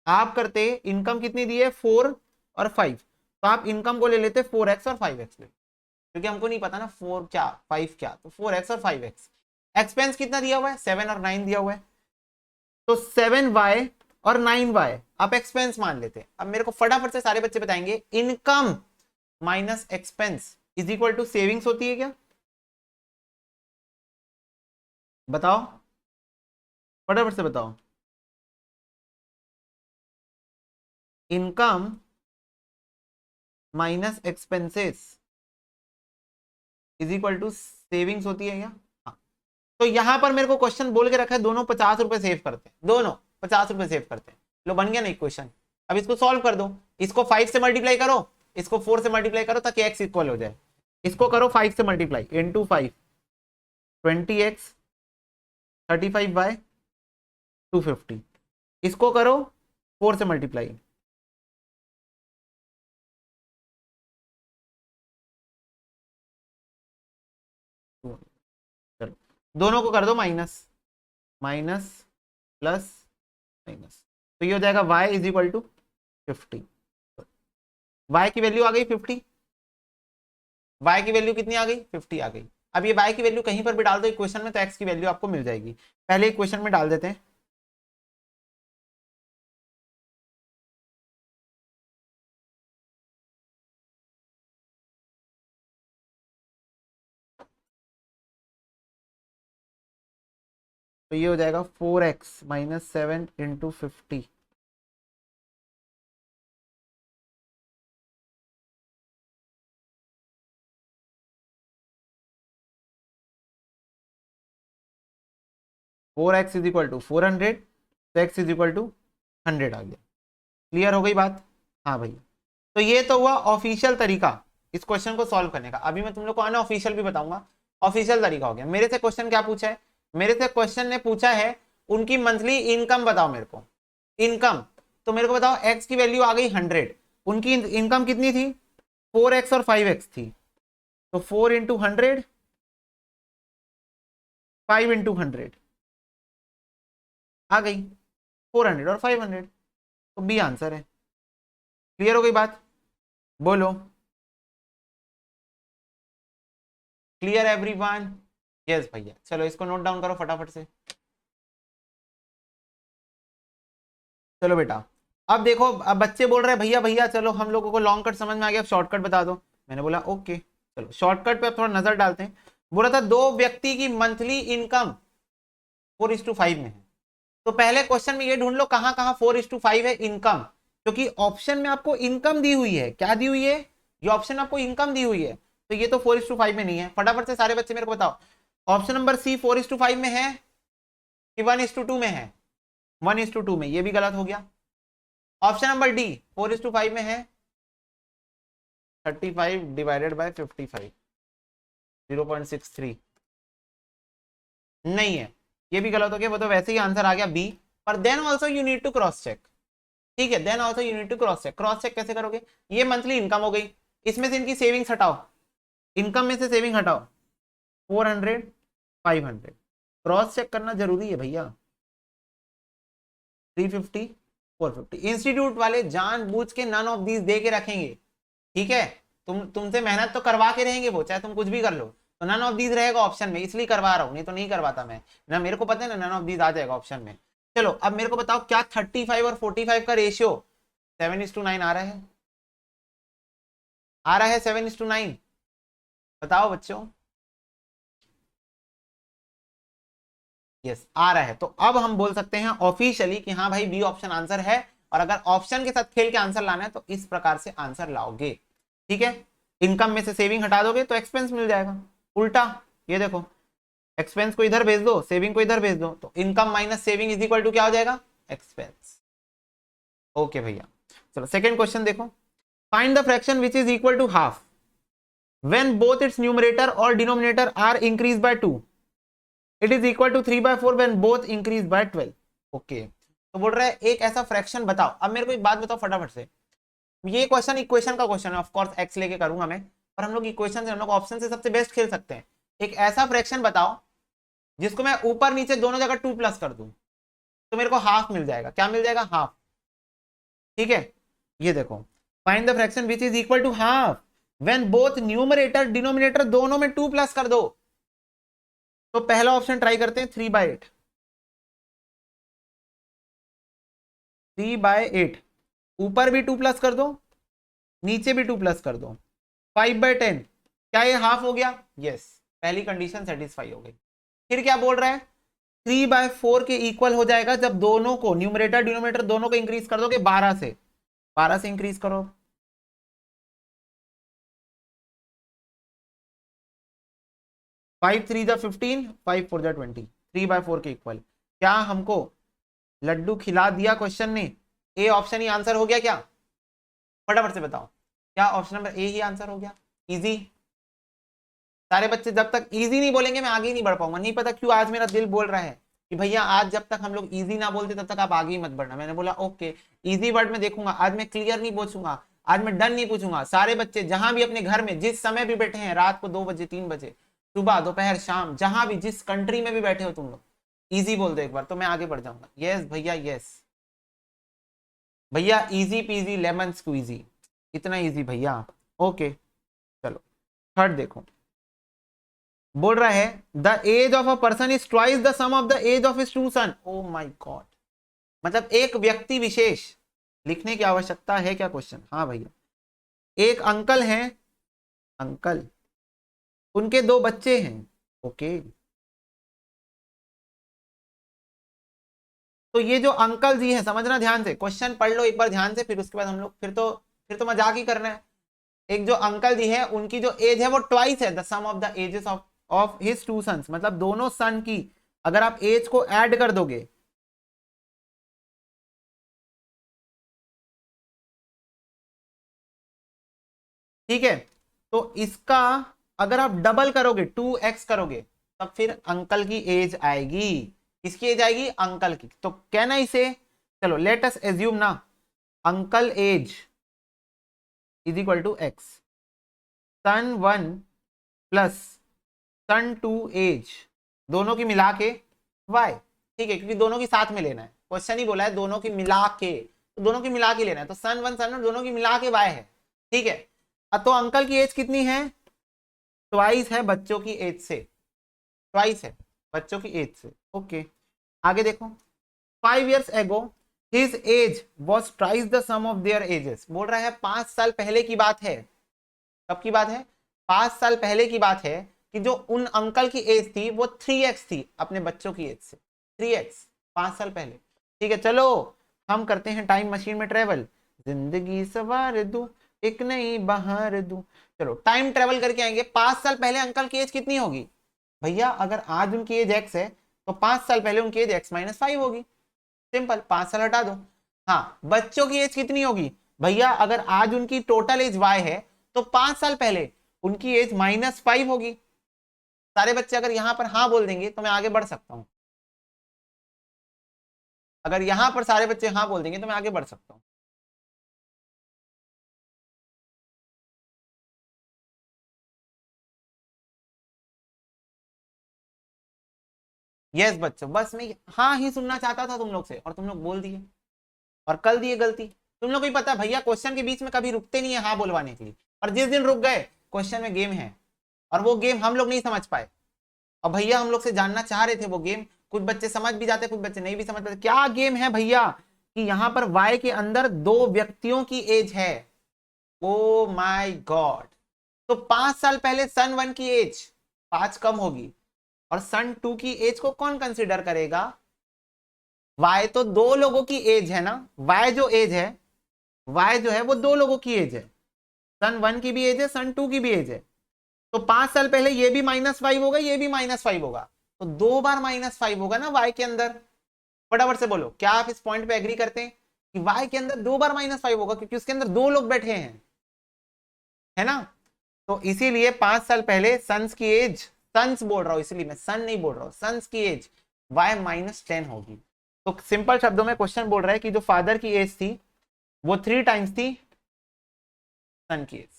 आप करते इनकम कितनी दी है 4 और 5, तो आप इनकम को ले लेते 4x और 5x ले, क्योंकि हमको नहीं पता ना 4 क्या 5 क्या, तो 4x और 5x। एक्सपेंस कितना दिया हुआ है 7 और 9 दिया हुआ है, तो 7y और 9y आप एक्सपेंस मान लेते हैं। अब मेरे को फटाफट से सारे बच्चे बताएंगे income minus expense is equal to savings होती है क्या? बताओ, फटाफट से बताओ। Income minus expenses is equal to savings होती है क्या? हाँ। तो यहां पर मेरे को क्वेश्चन बोल के रखा है दोनों 50 रुपए सेव करते हैं, दोनों 50 रुपए सेव करते हैं। लो बन गया ना क्वेश्चन। अब इसको सॉल्व कर दो, इसको 5 से मल्टीप्लाई करो, इसको 4 से मल्टीप्लाई करो ताकि x इक्वल हो जाए। इसको करो 5 से मल्टीप्लाई, इंटू 5 20x 35/250। इसको करो 4 से मल्टीप्लाई, चलो दोनों को कर दो माइनस, माइनस प्लस माइनस, तो ये हो जाएगा y is equal to 50। y की वैल्यू आ गई 50, y की वैल्यू कितनी आ गई? 50 आ गई। अब ये y की वैल्यू कहीं पर भी डाल दो इक्वेशन में तो x की वैल्यू आपको मिल जाएगी। पहले इक्वेशन में डाल देते हैं। तो ये हो जाएगा 4x minus 7 into 50। Four X is equal to 400, तो x इज इक्वल टू 100 आ गया। क्लियर हो गई बात? हाँ भैया। तो ये तो हुआ ऑफिशियल तरीका इस क्वेश्चन को सॉल्व करने का। अभी मैं तुम लोग को अनऑफिशियल भी बताऊंगा। ऑफिशियल तरीका हो गया। मेरे से क्वेश्चन क्या पूछा है? मेरे से क्वेश्चन ने पूछा है उनकी मंथली इनकम बताओ मेरे को, इनकम। तो मेरे को बताओ x की वैल्यू आ गई 100, उनकी इनकम कितनी थी? 4x और 5x थी। तो 4 इंटू 100, 5 इंटू 100 आ गई 400 और 500, तो बी आंसर है। क्लियर हो गई बात? बोलो क्लियर एवरीवन? यस भैया। चलो इसको नोट डाउन करो फटाफट से। चलो बेटा, अब देखो, अब बच्चे बोल रहे हैं भैया भैया चलो हम लोगों को लॉन्ग कट समझ में आ गया, अब शॉर्टकट बता दो। मैंने बोला ओके, चलो शॉर्टकट पे अब थोड़ा नजर डालते हैं। बोला था दो व्यक्ति की मंथली इनकम 4:5 में है। तो पहले क्वेश्चन में ये ढूंढ लो कहां कहां 4:5 है इनकम, क्योंकि ऑप्शन में आपको इनकम दी हुई है। क्या दी हुई है? ये ऑप्शन आपको इनकम दी हुई है, तो ये तो 4:5 में नहीं है। फटाफट से सारे बच्चे मेरे को बताओ, ऑप्शन नंबर सी 4:5 में है कि 1:2 में है? 1:2 में, ये भी गलत हो गया। ऑप्शन नंबर डी 4:5 में है, 35 डिवाइडेड बाय 55, 0.63 नहीं है, ये भी गलत हो गया। वो तो वैसे ही आंसर आ गया बी। पर then also you need to cross check. ठीक है, then also you need to cross check. Cross check कैसे करोगे? ये मंथली इनकम हो गई, इसमें से इनकी सेविंग्स हटाओ, इनकम में से सेविंग हटाओ, 400 500, क्रॉस चेक करना जरूरी है भैया। 350 450। इंस्टीट्यूट वाले जानबूझ के नन ऑफ दीज दे के रखेंगे, ठीक है? तुमसे मेहनत तो करवा के रहेंगे वो, चाहे तुम कुछ भी कर लो। तो नन ऑफ दीज रहेगा ऑप्शन में, इसलिए करवा रहा हूं, नहीं तो नहीं करवाता मैं ना। मेरे को पता है ना नन ऑफ दीज आ जाएगा ऑप्शन में। चलो अब मेरे को बताओ क्या 35 और 45 का रेशियो 7:9 आ रहा है? आ रहा है 7:9? बताओ बच्चों। यस आ रहा है। तो अब हम बोल सकते हैं ऑफिशियली कि हाँ भाई बी ऑप्शन आंसर है। और अगर ऑप्शन के साथ खेल के आंसर लाना है तो इस प्रकार से आंसर लाओगे, ठीक है? इनकम में से सेविंग हटा दोगे तो एक्सपेंस मिल जाएगा। उल्टा ये देखो, एक्सपेंस को इधर भेज दो, सेविंग को इधर भेज दो, तो income minus saving is equal to क्या हो जाएगा? एक्सपेंस। ओके भैया। चलो सेकंड क्वेश्चन देखो। Find the fraction which is equal to half when both its numerator और denominator are increase by 2। It is equal to 3/4 when both increase by 12। Okay, तो बोल रहा है एक ऐसा फ्रैक्शन बताओ। अब मेरे को एक बात बताओ फटाफट से, ये क्वेश्चन इक्वेशन का क्वेश्चन है, ऑफ कोर्स एक्स लेके करूंगा मैं, पर हम लोग इक्वेशन से, हम लोग ऑप्शन से सबसे बेस्ट खेल सकते हैं। एक ऐसा फ्रैक्शन बताओ जिसको मैं ऊपर नीचे दोनों जगह 2 प्लस कर दूं तो मेरे को हाफ मिल जाएगा। क्या मिल जाएगा? हाफ। ठीक है, ये देखो, find the fraction which is equal to half when both numerator denominator दोनों में 2 प्लस कर दो। तो पहला ऑप्शन ट्राई करते हैं, 3/8। 3/8, ऊपर भी 2 प्लस कर दो, नीचे भी 2 प्लस कर दो, 5/10, क्या ये हाफ हो गया? यस, पहली कंडीशन सेटिस्फाई हो गई। फिर क्या बोल रहा है? 3/4 के इक्वल हो जाएगा जब दोनों को, न्यूमरेटर डिनोमिनेटर दोनों को इंक्रीज कर दोगे 12 से, 12 से इंक्रीज करो। 5 3 15, 5 4 20, 3/4 के इक्वल। क्या हमको लड्डू खिला दिया क्वेश्चन ने? ए ऑप्शन ही आंसर हो गया क्या? फटाफट से बताओ, क्या ऑप्शन नंबर ए ही आंसर हो गया? इजी। सारे बच्चे जब तक इजी नहीं बोलेंगे मैं आगे ही नहीं बढ़ पाऊंगा। नहीं पता क्यों आज मेरा दिल बोल रहा है कि भैया आज जब तक हम लोग इजी ना बोलते तब तक आप आगे ही मत बढ़ना। मैंने बोला ओके, इजी वर्ड में देखूंगा। आज मैं क्लियर नहीं पूछूंगा, आज मैं डन नहीं पूछूंगा। सारे बच्चे जहां भी अपने घर में जिस समय भी बैठे हैं, रात को 2 बजे 3 बजे, सुबह दोपहर शाम, जहां भी जिस कंट्री में भी बैठे हो तुम लोग, इजी बोल दो एक बार तो मैं आगे बढ़ जाऊंगा। यस भैया, यस भैया, इजी पीजी लेमन स्क्वीजी, इतना इजी भैया। ओके चलो थर्ड देखो, बोल रहा है the age of a person is twice the sum of the age of his two son. Oh my god, मतलब एक व्यक्ति विशेष, लिखने की आवश्यकता है क्या क्वेश्चन? हाँ भैया, एक अंकल हैं, अंकल, उनके 2 बच्चे हैं। ओके, तो ये जो अंकल जी है, समझना ध्यान से, क्वेश्चन पढ़ लो एक बार ध्यान से, फिर उसके बाद हम लोग फिर तो मजाक ही करना है। एक जो अंकल जी है उनकी जो एज है वो ट्वाइस है the sum of the ages of his two sons, मतलब दोनों सन की अगर आप एज को ऐड कर दोगे, ठीक है, तो इसका अगर आप डबल करोगे 2x करोगे तब फिर अंकल की एज आएगी। किसकी एज आएगी? अंकल की। तो कहना इसे, चलो लेट अस एज्यूम ना, uncle age is equal to X, son 1 plus son 2 age, दोनों की मिला के y, ठीक है, क्योंकि दोनों की साथ में लेना है, क्वेश्चन ही बोला है दोनों की मिला के, तो दोनों की मिला के लेना है, तो सन 1 सन 1 दोनों की मिला के y है, ठीक है। अब तो अंकल की एज कितनी है? ट्वाइस है बच्चों की एज से, ट्वाइस है बच्चों की एज से। ओके आगे देखो, 5 years ago his age was twice the sum of their ages। बोल रहा है 5 साल पहले की बात है। कब की बात है? 5 साल पहले की बात है कि जो उन अंकल की एज थी वो 3x थी अपने बच्चों की एज से, 3x 5 साल पहले। ठीक है, चलो हम करते हैं टाइम मशीन में ट्रेवल, जिंदगी सवार दूं एक नई बहार दूं। चलो टाइम ट्रेवल करके आएंगे। 5 साल पहले अंकल की एज कितनी होगी भैया? अगर आज उनकी एज x है तो 5 साल पहले उनकी एज x-5 होगी। सिंपल, 5 साल हटा दो। हाँ, बच्चों की एज कितनी होगी भैया? अगर आज उनकी टोटल एज y है तो 5 साल पहले उनकी एज -5 होगी। सारे बच्चे अगर यहां पर हाँ बोल देंगे तो मैं आगे बढ़ सकता हूं। अगर यहां पर सारे बच्चे हाँ बोल देंगे तो मैं आगे बढ़ सकता हूं। यस बच्चों, बस मैं हाँ ही सुनना चाहता था तुम लोग से और तुम लोग बोल दिए और कल दिए गलती। तुम लोग को ही पता है भैया, क्वेश्चन के बीच में कभी रुकते नहीं है हाँ बोलवाने के लिए, और जिस दिन रुक गए क्वेश्चन में गेम है और वो गेम हम लोग नहीं समझ पाए, और भैया हम लोग से जानना चाह रहे थे वो गेम। कुछ बच्चे समझ भी जाते, कुछ बच्चे नहीं भी समझ पाते। क्या गेम है भैया कि यहाँ पर वाई के अंदर 2 व्यक्तियों की एज है। ओ माय गॉड, तो 5 साल पहले सन 1 की एज 5 कम होगी और सन 2 की एज को कौन कंसिडर करेगा? वाई तो 2 लोगों की एज है ना, वाई जो एज है, वाई जो है वो 2 लोगों की एज है, सन 1 की भी एज है, सन 2 की भी एज है। तो 5 साल पहले ये भी -5 होगा, ये भी -5 होगा, तो 2 बार -5 होगा ना वाई के अंदर। फटाफट से बोलो, क्या आप इस पॉइंट पे एग्री करते हैं कि वाई के अंदर 2 बार -5 होगा क्योंकि उसके अंदर 2 लोग बैठे हैं, है ना? तो इसीलिए 5 साल पहले सन्स की एज, सन्स बोल रहा हूं इसलिए मैं सन नहीं बोल रहा हूं, सन्स की एज y -10 होगी। तो सिंपल शब्दों में क्वेश्चन बोल रहा है कि जो फादर की एज थी वो 3 टाइम्स थी सन की एज,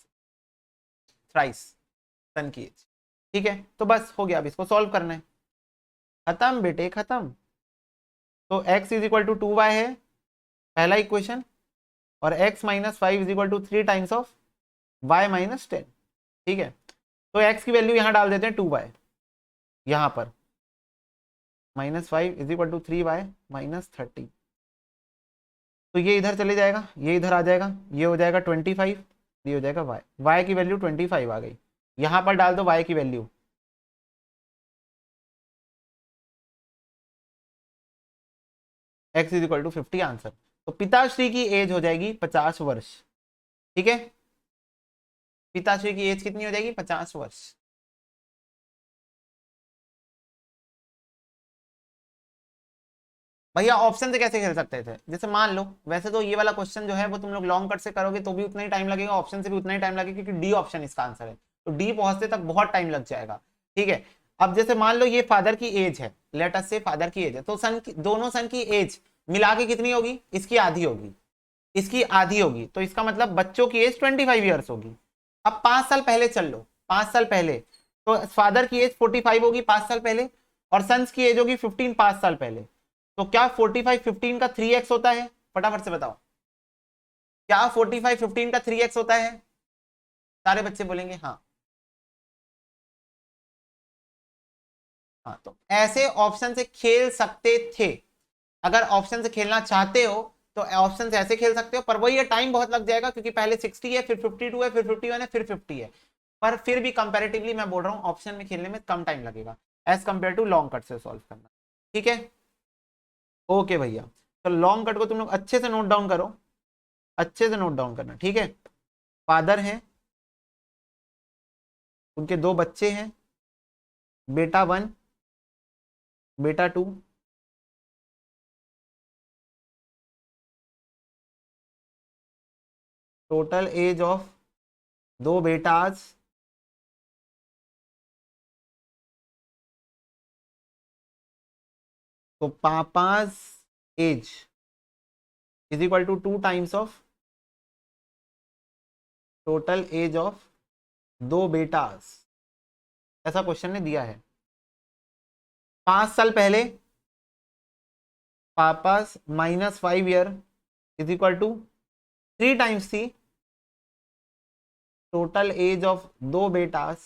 थ्राइस सन की एज। ठीक है, तो बस हो गया, अब इसको सॉल्व करना है। खत्म बेटे खत्म। तो x is equal to 2y है पहला इक्वेशन, और x -5 is equal to 3 times of y -10। ठीक है, तो x की वैल्यू यहां डाल देते हैं 2y, यहां पर -5 इज इक्वल टू 3y -30। तो ये इधर चले जाएगा, ये इधर आ जाएगा, ये हो जाएगा 25, ये हो जाएगा y, y की वैल्यू 25 आ गई। यहां पर डाल दो y की value, x is equal to 50 answer. तो पिताश्री की एज हो जाएगी 50 वर्ष। ठीक है, पिताश्री की एज कितनी हो जाएगी? 50 वर्ष। भैया ऑप्शन से कैसे खेल सकते थे? जैसे मान लो, वैसे तो ये वाला क्वेश्चन जो है वो तुम लोग लॉन्ग कट से करोगे तो भी उतना ही टाइम लगेगा, ऑप्शन से भी उतना ही टाइम लगेगा, क्योंकि डी ऑप्शन इसका आंसर है, तो डी पहुंचते तक बहुत टाइम लग जाएगा। ठीक है, अब जैसे मान लो ये फादर की एज है, लेट अस से फादर की एज है, तो सन की, दोनों सन की एज मिला के कितनी होगी? इसकी आधी होगी, इसकी आधी होगी, तो इसका मतलब बच्चों की एज 25 ईयर्स होगी। अब 5 साल पहले चल लो, 5 साल पहले, तो फादर की एज 45 होगी 5 साल पहले, और सन्स की एज होगी 15 5 साल पहले। तो क्या 45 15 का 3x होता है? फटाफट से बताओ, क्या 45 15 का 3x होता है? सारे बच्चे बोलेंगे हाँ। हाँ, तो ऐसे ऑप्शन से खेल सकते थे। अगर ऑप्शन से खेलना चाहते हो तो ऑप्शन से ऐसे खेल सकते हो, पर वही टाइम बहुत लग जाएगा, क्योंकि पहले 60 है, फिर 52 है, फिर 51 है, फिर 50 है। पर फिर भी कंपैरेटिवली मैं बोल रहा हूँ ऑप्शन में खेलने में कम टाइम लगेगा as compare to long cut से सॉल्व करना। ठीक है, ओके भैया। तो लॉन्ग कट को तुम लोग अच्छे से नोट डाउन करो, अच्छे से नोट डाउन करना। ठीक है, फादर हैं, उनके 2 बच्चे हैं, बेटा 1, बेटा 2, टोटल एज ऑफ 2 बेटाज, तो papa's age is equal to 2 times of total age of 2 बेटाज। ऐसा क्वेश्चन ने दिया है। 5 साल पहले papa's -5 year is equal to 3 times थी टोटल एज ऑफ 2 बेटास,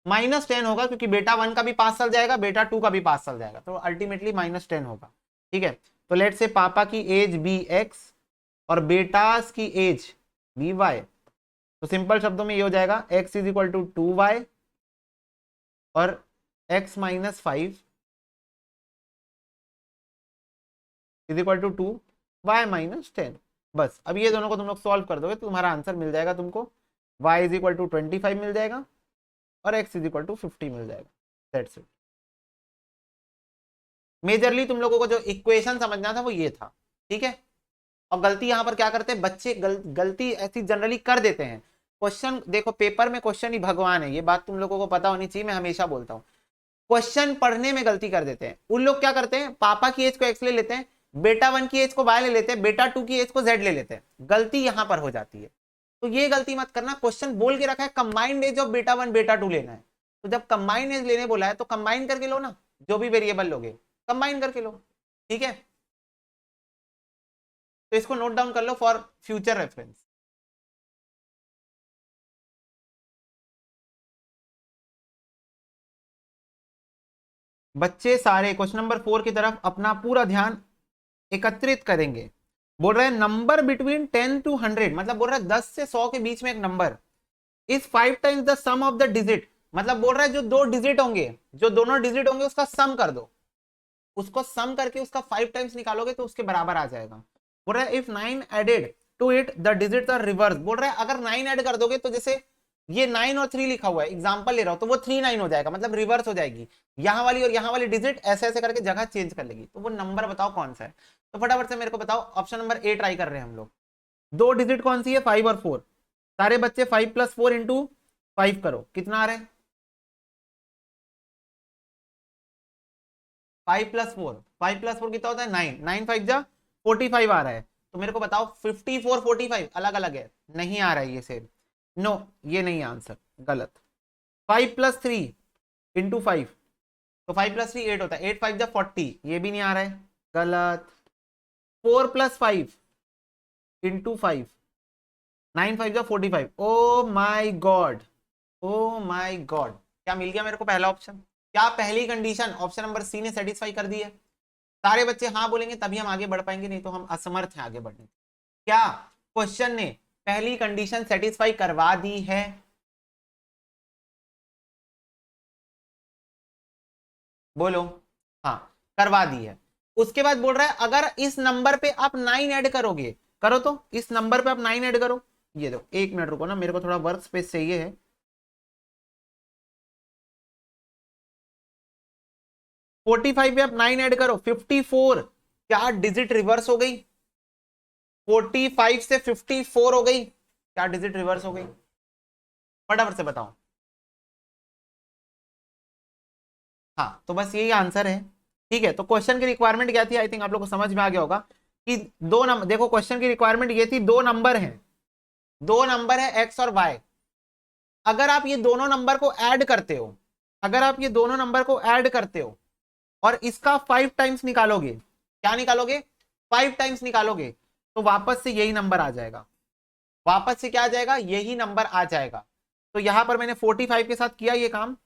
-10 होगा, क्योंकि बेटा 1 का भी 5 साल जाएगा, बेटा 2 का भी 5 साल जाएगा, तो अल्टीमेटली -10 होगा। ठीक है, तो लेट से पापा की एज बी एक्स और बेटास की एज बी वाई। तो सिंपल शब्दों में ये हो जाएगा x is equal to 2y और x -5 is equal to 2y -10। बस अब ये दोनों को तुम लोग सॉल्व कर दोगे तो तुम्हारा आंसर मिल जाएगा तुमको, y इज इक्वल टू 25 मिल जाएगा और x इज इक्वल टू 50 मिल जाएगा। That's it. मेजरली तुम लोगों को जो इक्वेशन समझना था वो ये था। ठीक है, और गलती यहां पर क्या करते हैं बच्चे, गलती ऐसी जनरली कर देते हैं। क्वेश्चन देखो, पेपर में क्वेश्चन ही भगवान है, ये बात तुम लोगों को पता होनी चाहिए, मैं हमेशा बोलता हूँ। क्वेश्चन पढ़ने में गलती कर देते हैं। उन लोग क्या करते हैं, पापा की एज को एक्स ले लेते हैं, बेटा 1 की एज को वाई ले लेते हैं, बेटा 2 की एज को जेड ले लेते हैं। गलती यहां पर हो जाती है, तो ये गलती मत करना। क्वेश्चन बोल के रखा है कंबाइंड एज ऑफ बेटा 1 बेटा 2 लेना है, तो जब कंबाइंड एज लेने बोला है तो कंबाइन करके लो ना, जो भी वेरिएबल लोगे कंबाइन करके लो। ठीक है, तो इसको नोट डाउन कर लो फॉर फ्यूचर रेफरेंस। बच्चे सारे क्वेश्चन नंबर 4 की तरफ अपना पूरा ध्यान एकत्रित करेंगे। बोल रहे हैं नंबर बिटवीन 10 to 100, मतलब बोल रहा है 10 से 100 के बीच में एक number is 5 times the sum of the digit. मतलब बोल रहा है जो 2 डिजिट होंगे, जो दोनों डिजिट होंगे उसका सम कर दो, उसको सम करके उसका 5 टाइम्स निकालोगे तो उसके बराबर आ जाएगा। बोल रहा है if 9 added to it the digits are reverse. बोल रहा है अगर 9 ऐड कर दोगे तो जैसे ये 9 और 3 लिखा हुआ है, एग्जांपल ले रहा हूं, तो वो 3 9 हो जाएगा, मतलब रिवर्स हो जाएगी। यहाँ वाली और यहाँ वाली डिजिट ऐसे ऐसे करके जगह चेंज कर लेगी। तो वो नंबर बताओ कौन सा है। तो फटाफट से मेरे को बताओ, ऑप्शन नंबर ए ट्राई कर रहे हैं हम लोग। 2 डिजिट कौन सी है? 5 और 4। सारे बच्चे 5 + 4 × 5 करो, कितना आ रहा है? 5 + 4, 5 + 4 कितना होता है? 9, 9 5 जा 45 आ रहा है। तो मेरे को बताओ 54 45 अलग अलग है, नहीं आ रहा है ये सेम। नो, ये नहीं आंसर, गलत। 5 + 3 × 5, तो 5 + 3 8 होता है, 8 5 जा 40, ये भी नहीं आ रहा है, गलत। 4 + 5 × 5, 9 5 जा 45। ओ माई गॉड, ओ माई गॉड, क्या मिल गया मेरे को? पहला ऑप्शन। क्या पहली कंडीशन ऑप्शन नंबर सी ने सेटिस्फाई कर दी है? सारे बच्चे हाँ बोलेंगे तभी हम आगे बढ़ पाएंगे, नहीं तो हम असमर्थ हैं आगे बढ़ने। क्या क्वेश्चन ने पहली कंडीशन सेटिस्फाई करवा दी है? बोलो। हाँ, करवा दी है। उसके बाद बोल रहा है अगर इस नंबर पे आप 9 ऐड करोगे, करो तो इस नंबर पे आप 9 ऐड करो। ये दो, 1 मिनट रुको ना, मेरे को थोड़ा वर्क स्पेस चाहिए है। 45 पे आप 9 ऐड करो, 54। क्या डिजिट रिवर्स हो गई? 45 से 54 हो गई, क्या डिजिट रिवर्स हो गई? फटाफट से बताओ। हाँ, तो बस यही आंसर है। ठीक है, तो क्वेश्चन की रिक्वायरमेंट क्या थी? आई थिंक आप लोग को समझ में आ गया होगा कि दो नंबर, देखो क्वेश्चन की रिक्वायरमेंट ये थी, दो नंबर है, दो नंबर है एक्स और वाई। अगर आप ये दोनों नंबर को ऐड करते हो, अगर आप ये दोनों नंबर को ऐड करते हो और इसका 5 टाइम्स निकालोगे, क्या निकालोगे? 5 टाइम्स निकालोगे, तो वापस से यही नंबर आ जाएगा। वापस से क्या आ जाएगा? यही नंबर आ जाएगा। तो यहां पर मैंने 45 के साथ किया ये काम।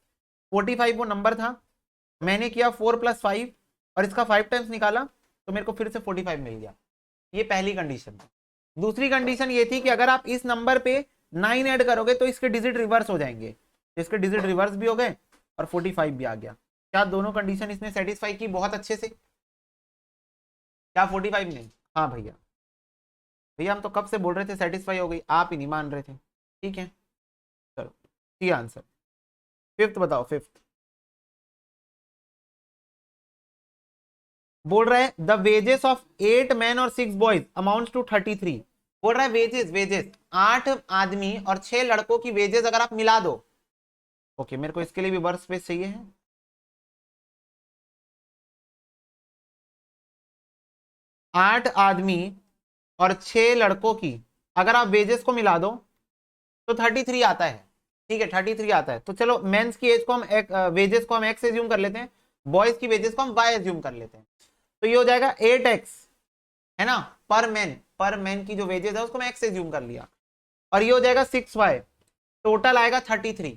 45 वो नंबर था, मैंने किया 4 + 5 और इसका 5 टाइम्स निकाला, तो मेरे को फिर से 45 मिल गया। ये पहली कंडीशन थी। दूसरी कंडीशन ये थी कि अगर आप इस नंबर पे 9 ऐड करोगे तो इसके डिजिट रिवर्स हो जाएंगे, तो इसके डिजिट रिवर्स भी हो गए और 45 भी आ गया। क्या दोनों कंडीशन इसने सेटिस्फाई की बहुत अच्छे से? क्या 45 नहीं? हाँ भैया, भैया हम तो कब से बोल रहे थे सेटिस्फाई हो गई, आप ही नहीं मान रहे थे। ठीक है, चलो ये आंसर। फिफ्थ बताओ, फिफ्थ। बोल रहा है द वेजेस ऑफ 8 मैन और 6 बॉयज अमाउंट टू 33। बोल रहा है वेजेस, वेजेस 8 आदमी और 6 लड़कों की वेजेस अगर आप मिला दो। ओके, मेरे को इसके लिए भी वर्क स्पेस चाहिए है। 8 आदमी और 6 लड़कों की अगर आप वेजेस को मिला दो तो 33 आता है। ठीक है, 33 आता है। तो चलो मेंस की एज को हम वेजेस को हम एक्स एज्यूम कर लेते हैं, बॉयज की वेजेस को हम वाई एज्यूम कर लेते हैं। तो ये हो जाएगा 8x, है ना, पर मैन, पर मैन की जो वेजेस है उसको मैं एक्स एज्यूम कर लिया। और ये हो जाएगा 6y, टोटल आएगा 33।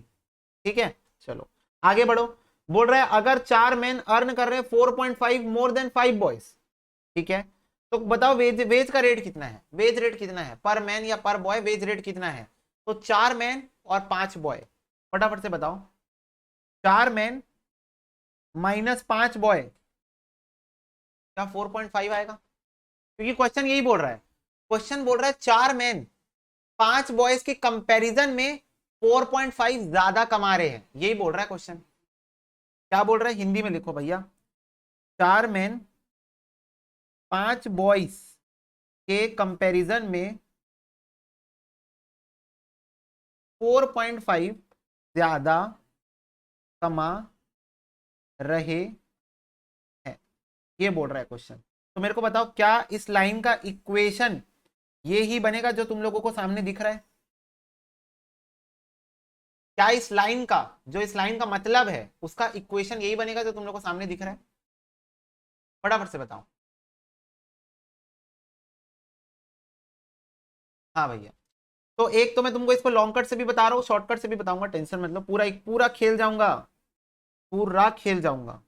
ठीक है, चलो आगे बढ़ो। बोल रहा है अगर 4 मैन अर्न कर रहे हैं 4.5 मोर देन 5 बॉयज। ठीक है, तो बताओ वेज, वेज का रेट कितना है? वेज रेट कितना है पर मैन या पर बॉय? वेज रेट कितना है? तो 4 मैन और 5 बॉय, फटाफट से बताओ। 4 मैन माइनस 5 बॉय, क्या 4.5 आएगा? क्योंकि क्वेश्चन यही बोल रहा है, क्वेश्चन बोल रहा है 4 मैन 5 बॉयज के कंपैरिजन में 4.5 ज्यादा कमा रहे हैं, यही बोल रहा है क्वेश्चन। क्या बोल रहा है? हिंदी में लिखो भैया। 4 मैन 5 बॉयज के कंपैरिजन में 4.5 ज्यादा कमा रहे हैं, ये बोल रहा है क्वेश्चन। तो मेरे को बताओ क्या इस लाइन का इक्वेशन ये ही बनेगा जो तुम लोगों को सामने दिख रहा है? क्या इस लाइन का, जो इस लाइन का मतलब है उसका इक्वेशन यही बनेगा जो तुम लोगों को सामने दिख रहा है? फटाफट से बताओ। हाँ भैया, तो एक तो मैं तुमको इसको लॉन्ग कट से भी बता रहा हूँ, शॉर्टकट से भी बताऊंगा, टेंशन मतलब पूरा एक पूरा खेल जाऊंगा, पूरा खेल जाऊंगा।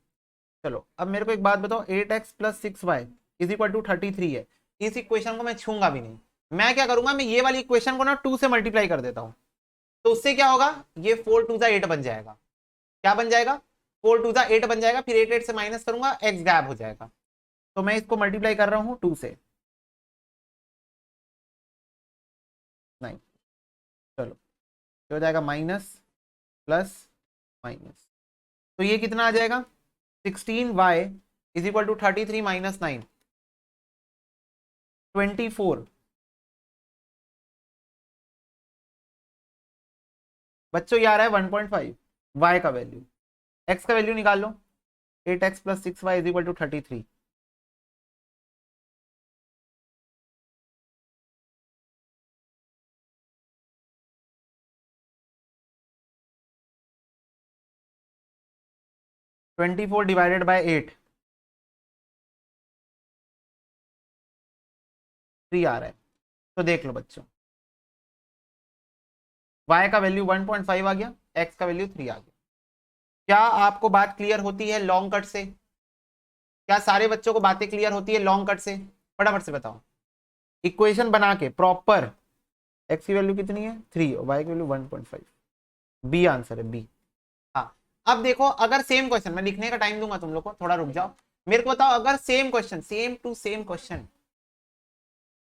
चलो अब मेरे को एक बात बताओ, 8x + 6y is equal to 33 है। इस इक्वेशन को मैं छूंगा भी नहीं। मैं क्या करूंगा, मैं ये वाली इक्वेशन को ना 2 से मल्टीप्लाई कर देता हूं। तो उससे क्या होगा, ये 4 × 2 = 8 बन जाएगा। क्या बन जाएगा? 4 × 2 = 8 बन जाएगा। फिर 8 से माइनस करूंगा, एक्स गायब हो जाएगा। तो मैं इसको मल्टीप्लाई कर रहा हूँ 2 से। नहीं, चलो तो हो जाएगा माइनस प्लस माइनस, तो ये कितना आ जाएगा? 16y is equal to 33 - 9, 24। बच्चों ये आ रहा है 1.5 y का वैल्यू। x का वैल्यू निकाल लो, 8x + 6y is equal to 33। 24 divided by 8, 3 आ रहा है। तो देख लो बच्चों, y का वैल्यू 1.5 आ गया, x का वैल्यू 3 आ गया। क्या आपको बात क्लियर होती है लॉन्ग कट से? क्या सारे बच्चों को बातें क्लियर होती है लॉन्ग कट से? फटाफट से बताओ। इक्वेशन बना के प्रॉपर, एक्स की वैल्यू कितनी है 3 और वाई की वैल्यू 1.5, बी आंसर है, बी। हाँ, अब देखो अगर सेम क्वेश्चन, मैं लिखने का टाइम दूंगा तुम लोग को, थोड़ा रुक जाओ। मेरे को बताओ अगर same question, same to same question,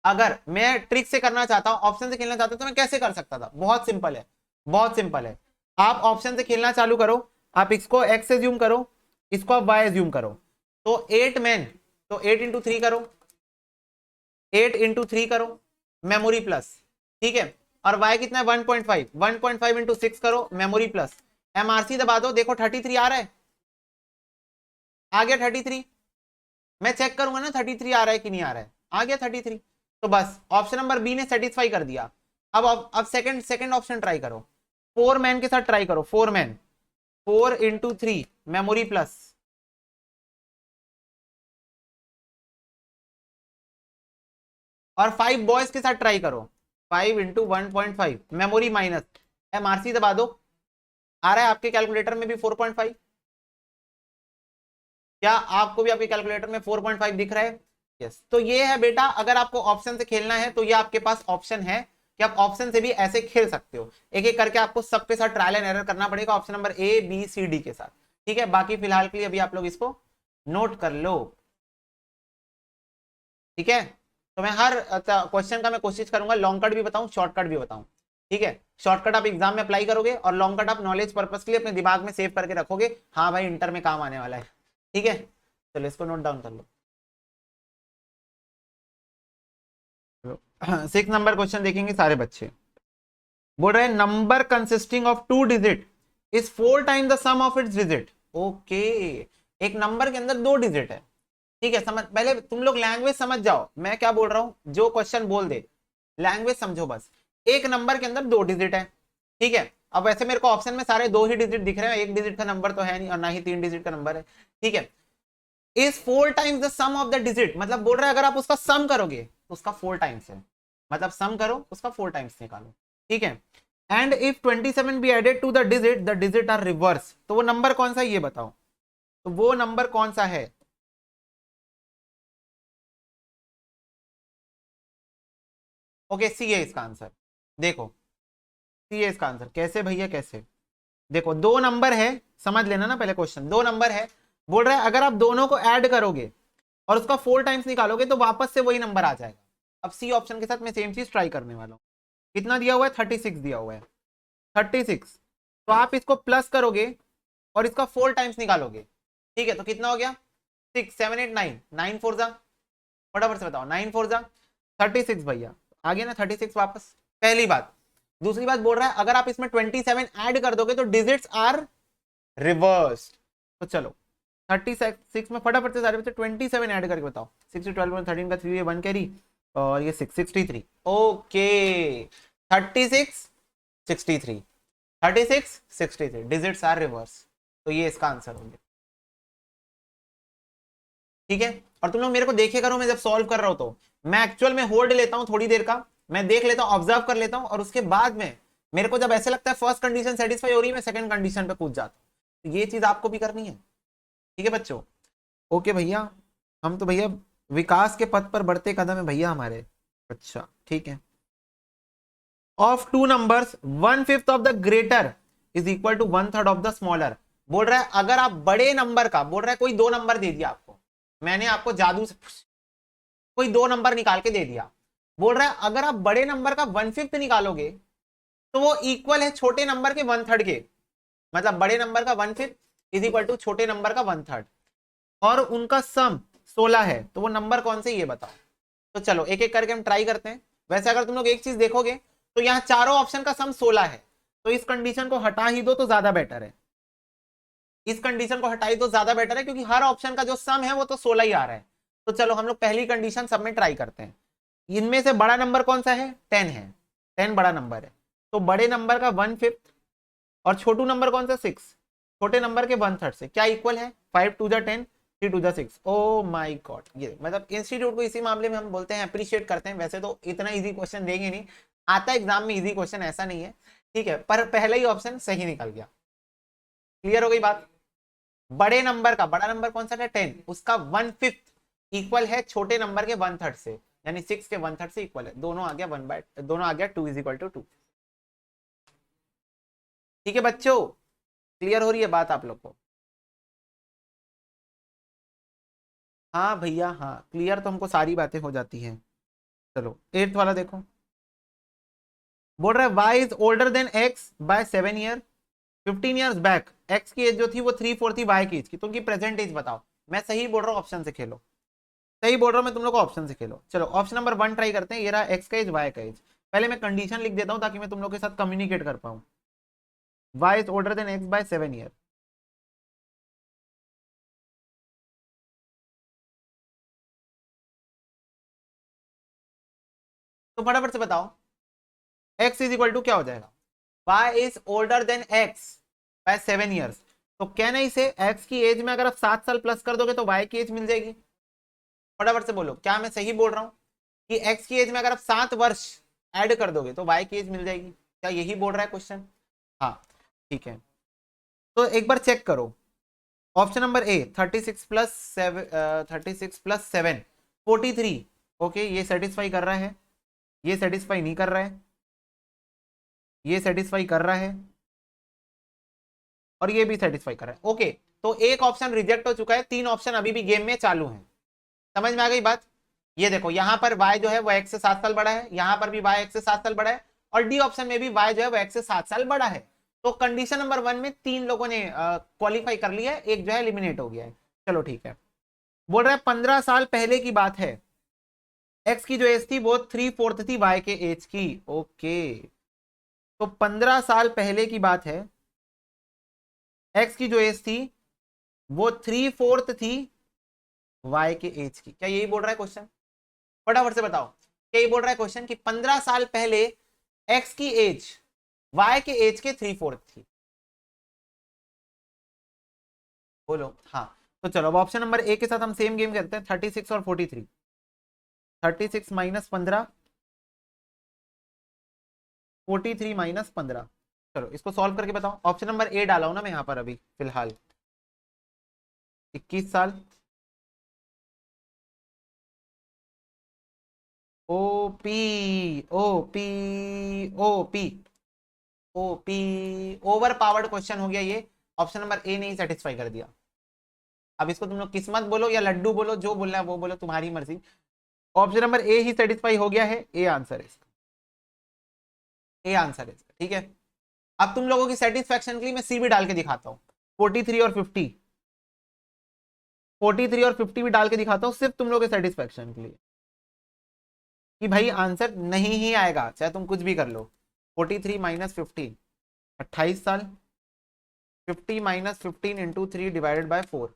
अगर मैं ट्रिक से करना चाहता हूं, ऑप्शन से खेलना चाहता हूं, तो मैं कैसे कर सकता था? बहुत सिंपल है, बहुत सिंपल है। आप ऑप्शन से खेलना चालू करो, आप इसको एक्स एज्यूम करो, इसको आप वाई एज्यूम करो। तो 8 मैन, तो 8 इंटू 3 करो, 8 इंटू 3 करो, मेमोरी प्लस, ठीक है। और y कितना है 1.5, 1.5 इंटू 6 करो, मेमोरी प्लस, एमआरसी दबा दो, देखो 33 आ रहा है, आ गया 33। मैं चेक करूंगा ना 33 आ रहा है कि नहीं आ रहा है, आ गया 33। तो बस ऑप्शन नंबर बी ने सेटिस्फाई कर दिया। अब सेकंड सेकंड ऑप्शन ट्राई करो, 4 मैन के साथ ट्राई करो, 4 मैन, 4 इंटू 3 मेमोरी प्लस, और 5 बॉयज के साथ ट्राई करो, 5 इंटू 1.5 मेमोरी माइनस, एमआरसी दबा दो। आ रहा है आपके कैलकुलेटर में भी 4.5? क्या आपको भी आपके कैलकुलेटर में 4.5 दिख रहा है? यस। तो ये है बेटा, अगर आपको ऑप्शन से खेलना है तो ये आपके पास ऑप्शन है कि आप ऑप्शन से भी ऐसे खेल सकते हो। एक एक करके आपको सबके साथ ट्रायल एंड एरर करना पड़ेगा, option number A B C D के साथ, ठीक है। बाकी फिलहाल के लिए अभी आप लोग इसको नोट कर लो, ठीक है। तो मैं हर क्वेश्चन का मैं कोशिश करूंगा लॉन्ग कट भी बताऊं, शॉर्टकट भी बताऊं, ठीक है। शॉर्टकट आप एग्जाम में अप्लाई करोगे और लॉन्ग कट आप नॉलेज पर्पस के लिए अपने दिमाग में सेव करके रखोगे, हाँ भाई इंटर में काम आने वाला है, ठीक है। चलो इसको नोट डाउन कर लो। 6 नंबर क्वेश्चन देखेंगे सारे बच्चे। बोल रहे हैं number consisting of 2 digit is 4 time the sum of its digit. Okay, एक नंबर के अंदर 2 डिजिट है, ठीक है। समझ, पहले तुम लोग लैंग्वेज समझ जाओ मैं क्या बोल रहा हूं, जो क्वेश्चन बोल दे लैंग्वेज समझो बस। एक नंबर के अंदर 2 डिजिट है, ठीक है। अब वैसे मेरे को ऑप्शन में सारे 2 ही डिजिट दिख रहे हैं, एक डिजिट का नंबर तो है नहीं और ना ही 3 डिजिट का नंबर है, ठीक है। Is 4 times the sum of the digit, मतलब बोल रहा है अगर आप उसका सम करोगे तो उसका 4 टाइम्स है, मतलब सम करो उसका 4 टाइम्स निकालो, ठीक है। And if 27 be added to the digit are reverse, तो वो नंबर कौन सा है ये बताओ, तो वो नंबर कौन सा है? ओके, सी है इसका आंसर। देखो सी है इसका आंसर, कैसे भैया कैसे? देखो 2 नंबर है, समझ लेना ना पहले क्वेश्चन, 2 नंबर है, बोल रहा है अगर आप दोनों को ऐड करोगे और उसका 4 टाइम्स निकालोगे तो वापस से वही नंबर आ जाएगा। अब सी ऑप्शन के साथ मैं सेम चीज ट्राई करने वाला हूँ। कितना दिया हुआ है? 36 दिया हुआ है, 36। तो आप इसको प्लस करोगे और इसका 4 टाइम्स निकालोगे, ठीक है। तो कितना हो गया? 6 7 8 9, 9 4 जा, फटाफट से बताओ, 9 4 जा 36 भैया, आ गया ना 36 वापस, पहली बात। दूसरी बात बोल रहा है अगर आप इसमें 27 ऐड कर दोगे तो डिजिट्स आर रिवर्स। तो चलो 36 में फटाफट से सारे बच्चे 27 ऐड करके बताओ, 6 12 13 का 3 1 कैरी और ये 6 63। ओके 36 63, 36 63 डिजिट्स आर रिवर्स, तो ये इसका आंसर हो गया, ठीक है। और तुम लोग मेरे को देखे करो, मैं जब सॉल्व कर रहा हूं तो मैं एक्चुअल में होल्ड लेता हूं थोड़ी देर का, मैं देख लेता हूं, ऑब्जर्व कर लेता हूं, और उसके बाद में मेरे को जब ऐसे लगता है फर्स्ट कंडीशन सेटिस्फाई हो रही है मैं सेकंड कंडीशन पे कूद जाता हूं। तो ये चीज आपको भी करनी है, ठीक है बच्चों। ओके भैया, हम तो भैया विकास के पथ पर बढ़ते कदम है भैया हमारे। अच्छा ठीक है। Of 2 numbers 1/5 of the greater is equal to 1/3 of the smaller. बोल रहा है अगर आप बड़े नंबर का, बोल रहा है कोई 2 नंबर दे दिया आपको, मैंने आपको जादू से कोई 2 नंबर निकाल के दे दिया, बोल रहा है अगर आप बड़े नंबर का 1/5 निकालोगे तो वो इक्वल है छोटे नंबर के 1/3 के, मतलब बड़े नंबर का 1/5 इज इक्वल टू छोटे नंबर का 1/3, और उनका सम 16 है, तो वो नंबर कौन से ये बताओ। तो चलो एक एक करके हम ट्राई करते हैं। वैसे अगर तुम लोग एक चीज देखोगे तो यहाँ चारों ऑप्शन का सम 16 है, तो इस कंडीशन को हटा ही दो तो ज्यादा बेटर है, इस कंडीशन को हटाई तो ज्यादा बेटर है, क्योंकि हर ऑप्शन का जो सम है वो तो 16 ही आ रहा है। तो चलो हम लोग पहली कंडीशन सब में ट्राई करते हैं। इनमें से बड़ा नंबर कौन सा है? 10 है, 10 बड़ा नंबर है, तो बड़े नंबर का 1/5 और छोटू नंबर कौन सा 6, छोटे नंबर के 1/3 से क्या इक्वल है? 5 2 10, 3 2 6। ओ माय गॉड, ये मतलब इंस्टीट्यूट को इसी मामले में हम बोलते हैं अप्रिशिएट करते हैं। वैसे तो इतना इजी क्वेश्चन देंगे नहीं, आता है एग्जाम में इजी क्वेश्चन, ऐसा नहीं है, ठीक है, पर पहला ही ऑप्शन सही निकल गया। क्लियर हो गई बात? बड़े नंबर का, बड़ा नंबर कौन सा था 10, उसका 1/5 इक्वल है छोटे नंबर के 1/3 से, यानी 6 के 1/3 से इक्वल है, दोनों आ गया 1/, दोनों आ गया 2 = 2। ठीक है बच्चों, क्लियर हो रही है बात आप लोग को? हाँ भैया हाँ, क्लियर तो हमको सारी बातें हो जाती हैं। चलो 8th वाला देखो, बोल रहा है y is older than x by 7 year. 15 years back x की एज जो थी वो 3/4 थी y की एज की, तो उनकी प्रेजेंट एज बताओ। मैं सही बोल रहा हूँ, ऑप्शन से खेलो। सही बोल रहा हूँ मैं, तुम लोग को ऑप्शन से खेलो। चलो ऑप्शन नंबर 1 ट्राई करते हैं। ये रहा x का एज, y का एज। पहले मैं कंडीशन लिख देता हूँ ताकि मैं तुम लोग के साथ कम्युनिकेट कर पाऊँ। y is older than x by 7 year. तो फटाफट से बताओ x इज इक्वल टू क्या हो जाएगा, y is older than x by 7 years. तो कहना इसे x की एज में अगर आप 7 साल प्लस कर दोगे तो y की एज मिल जाएगी। फटाफट से बोलो, क्या मैं सही बोल रहा हूँ कि x की एज में अगर आप 7 वर्ष ऐड कर दोगे तो y की एज मिल जाएगी? क्या यही बोल रहा है क्वेश्चन? हाँ ठीक है, तो एक बार चेक करो। ऑप्शन नंबर ए 36 + 7 43। ओके, ये सेटिस्फाई कर रहा है, ये सेटिस्फाई नहीं कर रहा है, ये सेटिस्फाई कर रहा है, और ये भी सेटिस्फाई कर रहा है। ओके, तो एक ऑप्शन रिजेक्ट हो चुका है, 3 ऑप्शन अभी भी गेम में चालू हैं। समझ में आ गई बात? ये देखो, यहां पर y जो है वो x से 7 साल बड़ा है, यहां पर भी y x से 7 साल बड़ा है, और डी ऑप्शन में भी y जो है वो x से 7 साल बड़ा है। तो कंडीशन नंबर 1 में 3 लोगों ने क्वालिफाई कर लिया है, एक जो है एलिमिनेट हो गया है। चलो ठीक है, बोल रहा है 15 साल पहले की बात है, x की जो एज थी वो 3/4 थी y के एज की। ओके, तो 15 साल पहले की बात है, x की जो एज थी वो 3/4 थी y के एज की। क्या यही बोल रहा है क्वेश्चन? फटाफट से बताओ, क्या यही बोल रहा है क्वेश्चन कि 15 साल पहले x की एज y के एज के 3/4 थी? बोलो हाँ। तो चलो अब ऑप्शन नंबर ए के साथ हम सेम गेम करते हैं, 36 और 43। 36 - 15, 43 - 15। चलो इसको सॉल्व करके बताओ। ऑप्शन नंबर ए डाला हूं ना मैं यहाँ पर अभी फिलहाल। 21 साल, O P, O P, O P, O P, over powered question हो गया ये। ऑप्शन नंबर ए नहीं सेटिस्फाई कर दिया। अब इसको तुम लोग किस्मत बोलो या लड्डू बोलो, जो बोलना है वो बोलो, तुम्हारी मर्जी। ऑप्शन नंबर ए ही सेटिस्फाई हो गया है, ए आंसर है इसका, ए आंसर है इसका। ठीक है, अब तुम लोगों की सेटिस्फेक्शन के लिए मैं सी भी डाल के दिखाता हूँ। 43 और 50, 43 और 50 भी डाल के दिखाता हूँ, सिर्फ तुम लोगों के सेटिस्फेक्शन के लिए, कि भाई आंसर नहीं ही आएगा चाहे तुम कुछ भी कर लो। 43 - 15, 28 साल। 50 - 15 × 3 ÷ 4,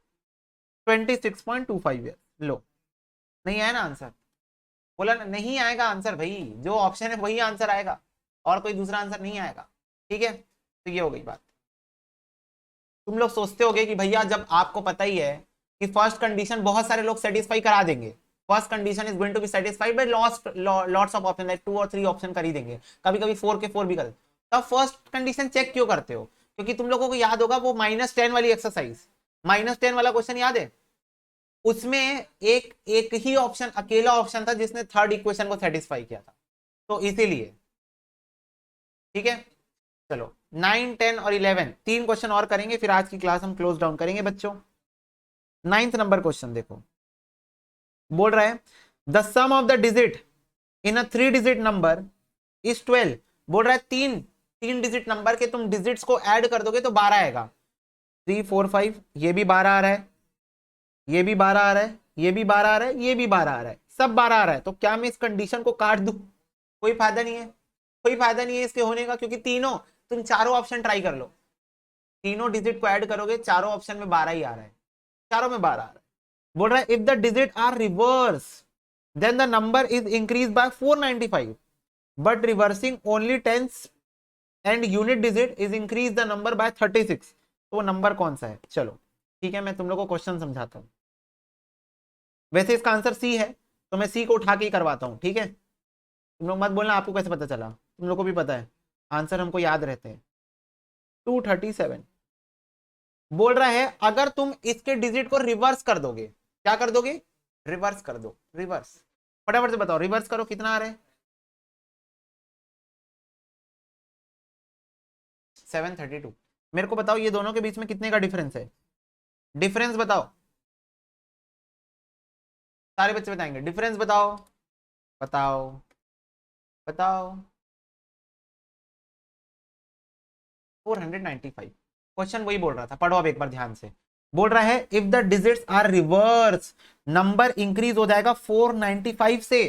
26.25 ईयर। लो, नहीं आया ना आंसर? बोला ना नहीं आएगा आंसर, भाई जो ऑप्शन है वही आंसर आएगा, और कोई दूसरा आंसर नहीं आएगा। ठीक है, तो ये हो गई बात। तुम लोग सोचते होगे कि भैया जब आपको पता ही है कि फर्स्ट कंडीशन बहुत सारे लोग सेटिस्फाई करा देंगे, first condition is going to be satisfied by lots of option, like 2 और 3 ऑप्शन कर ही देंगे, कभी कभी 4 के 4 भी कर। तब फर्स्ट कंडीशन चेक क्यों करते हो? क्योंकि तुम लोगों को याद होगा वो -10 वाली एक्सरसाइज, -10 वाला क्वेश्चन याद है? उसमें एक एक ही ऑप्शन, अकेला ऑप्शन था जिसने थर्ड इक्वेशन को सेटिस्फाई किया था, तो इसीलिए। ठीक है, चलो 9, 10 और 11 तीन क्वेश्चन और करेंगे, फिर आज की क्लास हम क्लोज डाउन करेंगे बच्चों। 9th नंबर क्वेश्चन देखो, बोल रहा है the sum of the digit in a 3 digit number is 12। बोल रहा है तीन तीन डिजिट नंबर के तुम डिजिट्स को ऐड कर दोगे तो 12 आएगा। 3, 4, 5, ये भी 12 आ रहा है, ये भी 12 आ रहा है, ये भी 12 आ रहा है, ये भी 12 आ रहा है, सब 12 आ रहा है। तो क्या मैं इस कंडीशन को काट दूं? कोई फायदा नहीं है, कोई फायदा नहीं है इसके होने का, क्योंकि तीनों, तुम चारों ऑप्शन ट्राई कर लो, तीनों डिजिट को ऐड करोगे चारों ऑप्शन में 12 ही आ रहा है, चारों में 12 आ रहा है। बोल रहा है if the digit are reverse then the number is increase by 495, but reversing only tens and unit digit is increase the number by 36। तो वो नंबर कौन सा है? चलो ठीक है, मैं तुम लोग को क्वेश्चन समझाता हूँ। वैसे इसका आंसर सी है, तो मैं सी को उठा के ही करवाता हूँ। ठीक है, तुम लोग मत बोलना आपको कैसे पता चला, तुम लोग को भी पता है आंसर हमको याद रहते हैं। 237। बोल रहा है अगर तुम इसके डिजिट को रिवर्स कर दोगे, क्या कर दोगे, रिवर्स कर दो, रिवर्स। फटाफट से बताओ रिवर्स करो कितना आ रहा है, 732। मेरे को बताओ ये दोनों के बीच में कितने का डिफरेंस है, डिफरेंस बताओ, सारे बच्चे बताएंगे डिफरेंस बताओ, बताओ बताओ। 495। क्वेश्चन वही बोल रहा था, पढ़ो अब एक बार ध्यान से। बोल रहा है if the digits are reverse number increase हो जाएगा 495 से।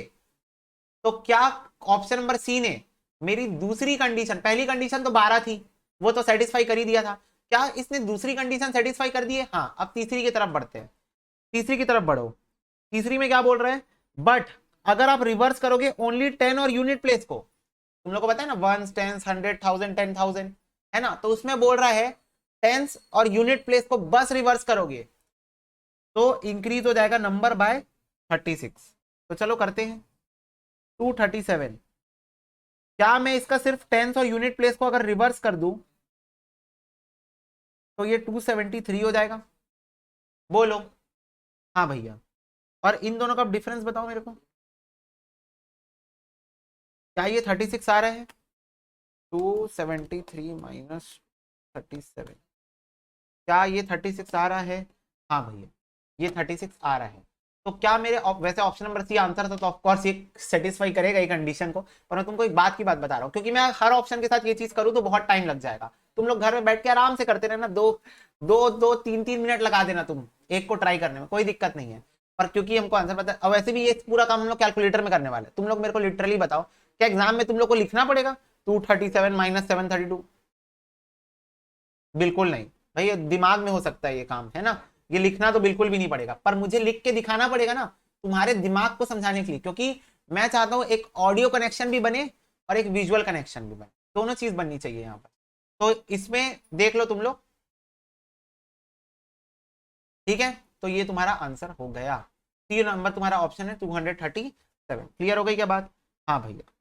तो क्या ऑप्शन नंबर सी ने मेरी दूसरी कंडीशन, पहली कंडीशन तो 12 थी, वो तो सेटिस्फाई कर ही दिया था, क्या इसने दूसरी कंडीशन सेटिस्फाई कर दी है? हाँ। अब तीसरी की तरफ बढ़ते हैं, तीसरी की तरफ बढ़ो। तीसरी में क्या बोल रहे हैं, बट अगर आप रिवर्स करोगे ओनली 10 और यूनिट प्लेस को, तुम लोग को पता है ना, वंस टेंस 100,000 10,000 है ना, तो उसमें बोल रहा है टेंस और यूनिट प्लेस को बस रिवर्स करोगे तो इंक्रीज हो जाएगा नंबर बाय 36। तो चलो करते हैं 237। क्या मैं इसका सिर्फ टेंस और यूनिट प्लेस को अगर रिवर्स कर दूं तो ये 273 हो जाएगा, बोलो। हाँ भैया। और इन दोनों का डिफरेंस बताओ मेरे को, क्या ये 36 आ रहा है? 273 माइनस 37, क्या ये 36 आ रहा है? हाँ भैया ये 36 आ रहा है। तो क्या मेरे वैसे ऑप्शन नंबर सी आंसर था, तो ऑफकोर्स ये सेटिस्फाई करेगा ये कंडीशन को, पर मैं तुमको एक बात की बात बता रहा हूँ, क्योंकि मैं हर ऑप्शन के साथ ये चीज करूँ तो बहुत टाइम लग जाएगा। तुम लोग घर में बैठ के आराम से करते रहना, दो दो दो तीन तीन मिनट लगा देना तुम एक को ट्राई करने में, कोई दिक्कत नहीं है। पर क्योंकि हमको आंसर पता है, और वैसे भी ये पूरा काम हम लोग कैलकुलेटर में करने वाले, तुम लोग मेरे को लिटरली बताओ क्या एग्जाम में तुम लोग को लिखना पड़ेगा 237 माइनस 732? बिल्कुल नहीं भाई, ये दिमाग में हो सकता है ये काम, है ना, ये लिखना तो बिल्कुल भी नहीं पड़ेगा, पर मुझे लिख के दिखाना पड़ेगा ना तुम्हारे दिमाग को समझाने के लिए, क्योंकि मैं चाहता हूं एक ऑडियो कनेक्शन भी बने और एक विजुअल कनेक्शन भी बने, दोनों चीज बननी चाहिए यहाँ पर। तो इसमें देख लो तुम लोग, ठीक है, तो ये तुम्हारा आंसर हो गया। सी नंबर तुम्हारा ऑप्शन है 237। क्लियर हो गई क्या बात? हाँ भैया।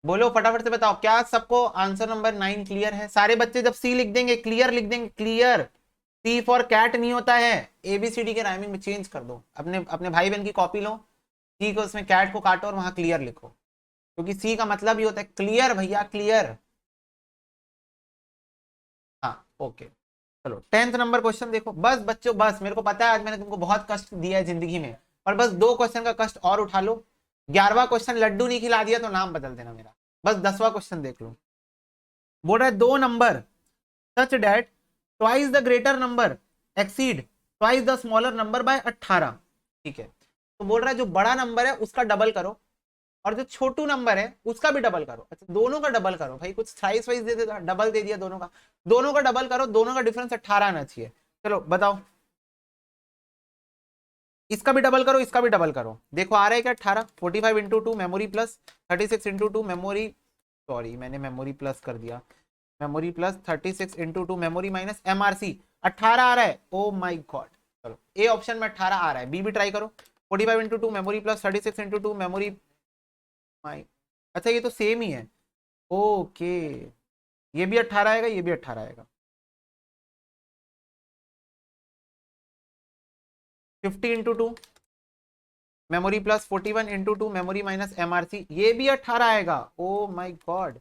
बोलो फटाफट से बताओ, क्या सबको आंसर नंबर 9 क्लियर है? सारे बच्चे जब सी लिख देंगे क्लियर लिख देंगे, क्लियर। सी फॉर कैट नहीं होता है, एबीसीडी के राइमिंग में चेंज कर दो, अपने अपने भाई बहन की कॉपी लो, सी को उसमें कैट को काटो और वहां क्लियर लिखो, क्योंकि सी का मतलब ही होता है क्लियर भैया, क्लियर। हाँ ओके। चलो 10th नंबर क्वेश्चन देखो, बस बच्चों बस, मेरे को पता है आज मैंने तुमको बहुत कष्ट दिया है जिंदगी में, पर बस 2 क्वेश्चन का कष्ट और उठा लो। 11वां क्वेश्चन लड्डू नहीं खिला दिया तो नाम बदल देना मेरा। बस 10वां क्वेश्चन देख लो। बोल रहा है दो number such that twice the greater number exceed twice the smaller number by 18। ठीक है, तो बोल रहा है जो बड़ा नंबर है उसका डबल करो और जो छोटू नंबर है उसका भी डबल करो। अच्छा दोनों का डबल करो भाई, कुछ थ्राइस वाइज दे देगा, डबल दे दिया दोनों का, दोनों का डबल करो, दोनों का डिफरेंस 18 आना चाहिए। चलो बताओ, इसका भी डबल करो इसका भी डबल करो, देखो आ रहा है क्या 18। 45 into 2 memory plus 36 into 2 memory, sorry मैंने मेमोरी प्लस कर दिया, memory plus 36 into 2 memory minus MRC, 18 आ रहा है। ओ माय गॉड, चलो ए ऑप्शन में 18 आ रहा है, बी भी ट्राई करो। 45 into 2 memory plus 36 into 2 memory my, अच्छा ये तो सेम ही है, ओके। ये भी 18 आएगा ये भी 18 आएगा। 50 into 2 memory plus 41 into 2 memory minus MRC, ये भी 18 आएगा। ओ my God.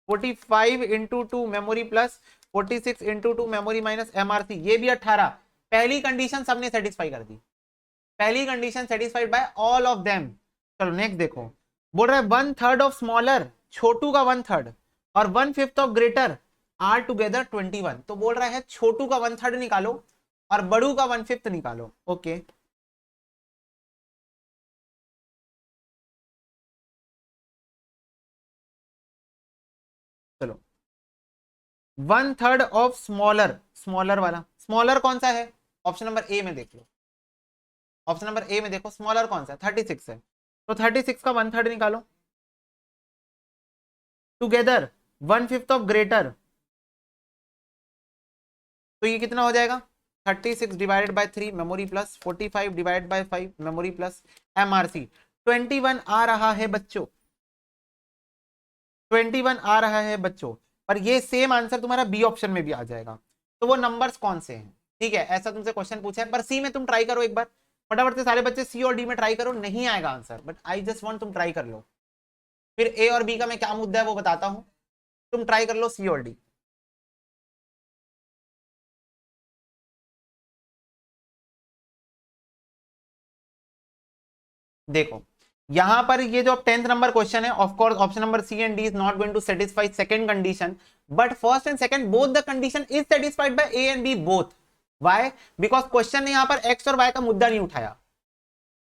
45 into 2 memory plus 46 into 2 memory minus MRC, ये भी 18। पहली कंडीशन सबने सेटिस्फाई कर दी, पहली condition satisfied by all of them. चलो नेक्स्ट देखो, बोल रहा है 1/3 ऑफ स्मॉलर, छोटू का 1/3 और 1/5 ऑफ ग्रेटर आर टुगेदर 21। तो बोल रहा है छोटू का 1/3 निकालो और बड़ू का 1/5 निकालो। ओके चलो 1/3 ऑफ स्मॉलर, स्मॉलर वाला स्मॉलर कौन सा है? ऑप्शन नंबर ए में देख लो, ऑप्शन नंबर ए में देखो स्मॉलर कौन सा है, 36 है, तो 36 का 1/3 निकालो, टुगेदर 1/5 ऑफ ग्रेटर, तो ये कितना हो जाएगा 36 divided by 3 memory plus 45 divided by 5 memory plus MRC 21 आ रहा है बच्चों। 21 आ रहा है बच्चों, पर ये सेम आंसर तुम्हारा बी ऑप्शन में भी आ जाएगा। तो वो नंबर्स कौन से हैं, ठीक है, ऐसा तुमसे क्वेश्चन पूछा है। पर सी में तुम ट्राई करो एक बार, फटाफट से सारे बच्चे सी और डी में ट्राई करो, नहीं आएगा answer, but I just want तुम ट्राई कर लो। फिर ए और बी का मैं क्या मुद्दा है वो बताता हूं, तुम ट्राई कर लो सी और डी। देखो यहां पर ये जो 10th नंबर क्वेश्चन है, of course option number C and D is not going to satisfy second condition, but first and second both the condition is satisfied by A and B both. Why? Because question ने यहां पर x और Y का मुद्दा नहीं उठाया।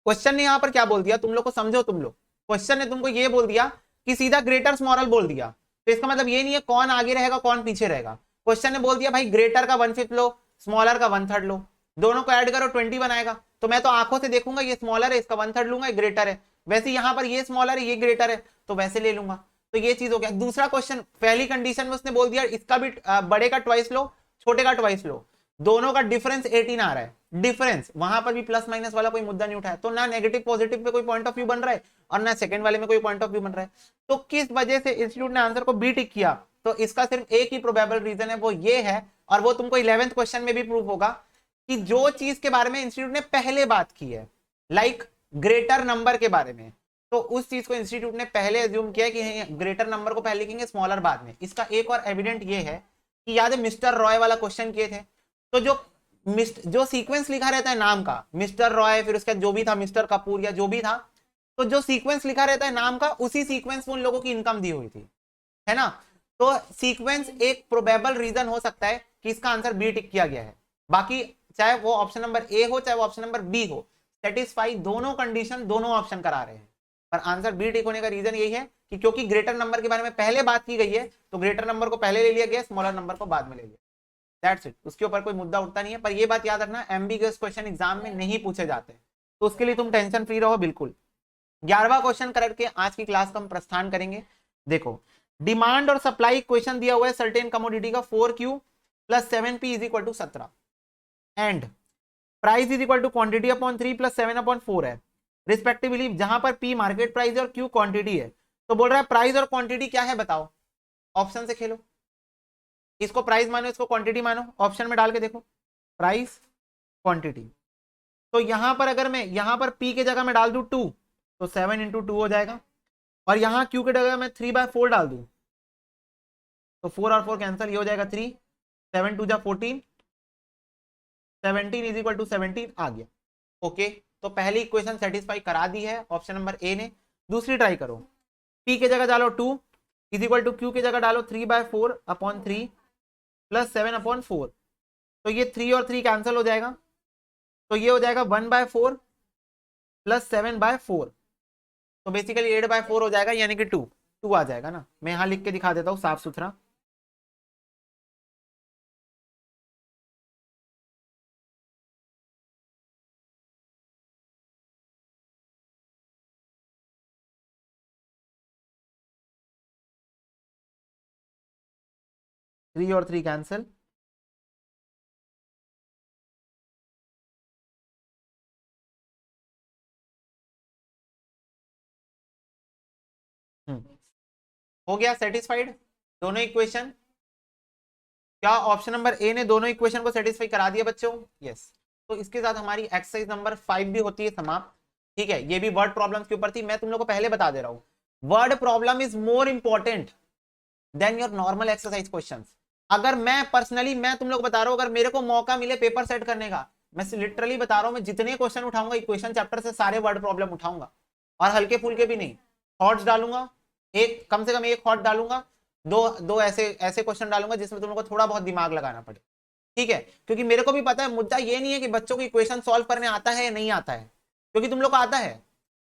Question ने यहां पर क्या बोल दिया, तुम लोग को समझो, तुम लोग, क्वेश्चन ने तुमको ये बोल दिया कि सीधा ग्रेटर स्मॉलर बोल दिया। तो इसका मतलब ये नहीं है कौन आगे रहेगा कौन पीछे रहेगा। क्वेश्चन ने बोल दिया भाई ग्रेटर का 1/5 लो, स्मॉलर का 1/3 लो, दोनों को ऐड करो 20 बनाएगा। तो मैं तो आंखों से देखूंगा ये स्मॉलर है, इसका 1/3 लूंगा, ये ग्रेटर है। वैसे यहां पर ये स्मॉलर है ये ग्रेटर है, तो वैसे ले लूंगा। तो ये चीज हो गया। दूसरा क्वेश्चन, पहली कंडीशन में उसने बोल दिया इसका भी बड़े का ट्वाइस लो, छोटे का ट्वाइस लो, दोनों का डिफरेंस 18 आ रहा है, डिफरेंस, वहां पर भी प्लस माइनस वाला कोई मुद्दा नहीं उठाया। तो ना नेगेटिव पॉजिटिव पे कोई पॉइंट ऑफ व्यू बन रहा है और ना सेकंड वाले में कोई पॉइंट ऑफ व्यू बन रहा है। तो किस वजह से इंस्टीट्यूट ने आंसर को बी टिक किया, तो इसका सिर्फ एक ही प्रोबेबल रीजन है, वो ये है, और वो तुमको 11th क्वेश्चन में भी प्रूफ होगा, कि जो चीज के बारे में इंस्टीट्यूट ने पहले बात की है, लाइक ग्रेटर नंबर के बारे में, तो उस चीज को इंस्टीट्यूट ने पहले एज्यूम किया कि ग्रेटर नंबर को पहले लिखेंगे, स्मॉलर बाद में। इसका एक और एविडेंट ये है कि याद है मिस्टर रॉय वाला क्वेश्चन किए थे, तो जो सीक्वेंस लिखा रहता है नाम का, मिस्टर रॉय, फिर उसका जो भी था मिस्टर कपूर या जो भी था, तो जो सीक्वेंस लिखा रहता है नाम का, उसी सीक्वेंस में उन लोगों की इनकम दी हुई थी, है ना। तो सीक्वेंस एक प्रोबेबल रीजन हो सकता है कि इसका आंसर बी टिक किया गया है। बाकी चाहे वो ऑप्शन नंबर ए हो चाहे वो ऑप्शन नंबर बी हो, सेटिस्फाई दोनों कंडीशन दोनों ऑप्शन करा रहे हैं। पर आंसर बी टिक होने का रीजन यही है कि क्योंकि ग्रेटर नंबर के बारे में पहले बात की गई है, तो ग्रेटर नंबर को पहले ले लिया गया, स्मॉलर नंबर को बाद में ले लिया। दैट्स इट, उसके ऊपर कोई मुद्दा उठता नहीं है। पर ये बात याद रखना, एमबीक्यूएस क्वेश्चन एग्जाम में नहीं पूछे जाते, तो उसके लिए तुम टेंशन फ्री रहो बिल्कुल। 11वां क्वेश्चन करके आज की क्लास का हम प्रस्थान करेंगे। देखो डिमांड और सप्लाई इक्वेशन दिया हुआ है सर्टेन कमोडिटी का 4Q + 7P = 17 and price is equal to quantity upon 3 + 7/4 है रिस्पेक्टिवली, जहां पर P मार्केट प्राइस है और Q क्वांटिटी है। तो बोल रहा है प्राइस और क्वांटिटी क्या है बताओ, ऑप्शन से खेलो, इसको प्राइस मानो इसको क्वांटिटी मानो, ऑप्शन में डाल के देखो प्राइस क्वांटिटी। तो यहां पर अगर मैं यहां पर P के जगह में डाल दूं 2, तो 7 × 2 हो जाएगा, और यहां Q के जगह में 3/4 डाल दूं, तो 4 और 4 कैंसिल, ये हो जाएगा 3, 7 × 2 = 14, 17 = 17 आ गया। ओके, तो पहली इक्वेशन सेटिस्फाई करा दी है ऑप्शन नंबर ए ने। दूसरी ट्राई करो, P के जगह डालो 2 = Q के जगह डालो 3/4/3 + 7/4, तो ये 3 और 3 कैंसिल हो जाएगा, तो ये हो जाएगा 1/4 + 7/4, तो बेसिकली 8/4 हो जाएगा, यानी कि 2 आ जाएगा ना। मैं यहां लिख के दिखा देता हूं साफ सुथरा। थ्री और 3 कैंसिल, हो गया सेटिस्फाइड दोनों इक्वेशन। क्या ऑप्शन नंबर ए ने दोनों इक्वेशन को सेटिस्फाई करा दिया बच्चों? यस। तो इसके साथ हमारी एक्सरसाइज नंबर 5 भी होती है समाप्त। ठीक है, ये भी वर्ड प्रॉब्लम्स के ऊपर थी, मैं तुम लोग को पहले बता दे रहा हूँ, word problem is more important than your normal exercise questions. अगर मैं पर्सनली मैं तुम लोग बता रहा हूँ, अगर मेरे को मौका मिले पेपर सेट करने का, मैं लिटरली बता रहा हूँ, मैं जितने क्वेश्चन उठाऊंगा इक्वेशन चैप्टर से सारे वर्ड प्रॉब्लम उठाऊंगा, और हल्के फुल्के भी नहीं, थॉट्स डालूंगा, एक कम से कम एक थॉट डालूंगा, दो दो ऐसे ऐसे क्वेश्चन डालूंगा जिसमें तुम लोग को थोड़ा बहुत दिमाग लगाना पड़े। ठीक है, क्योंकि मेरे को भी पता है मुद्दा ये नहीं है कि बच्चों को इक्वेशन सॉल्व करने आता है या नहीं आता है, क्योंकि तुम लोग को आता है।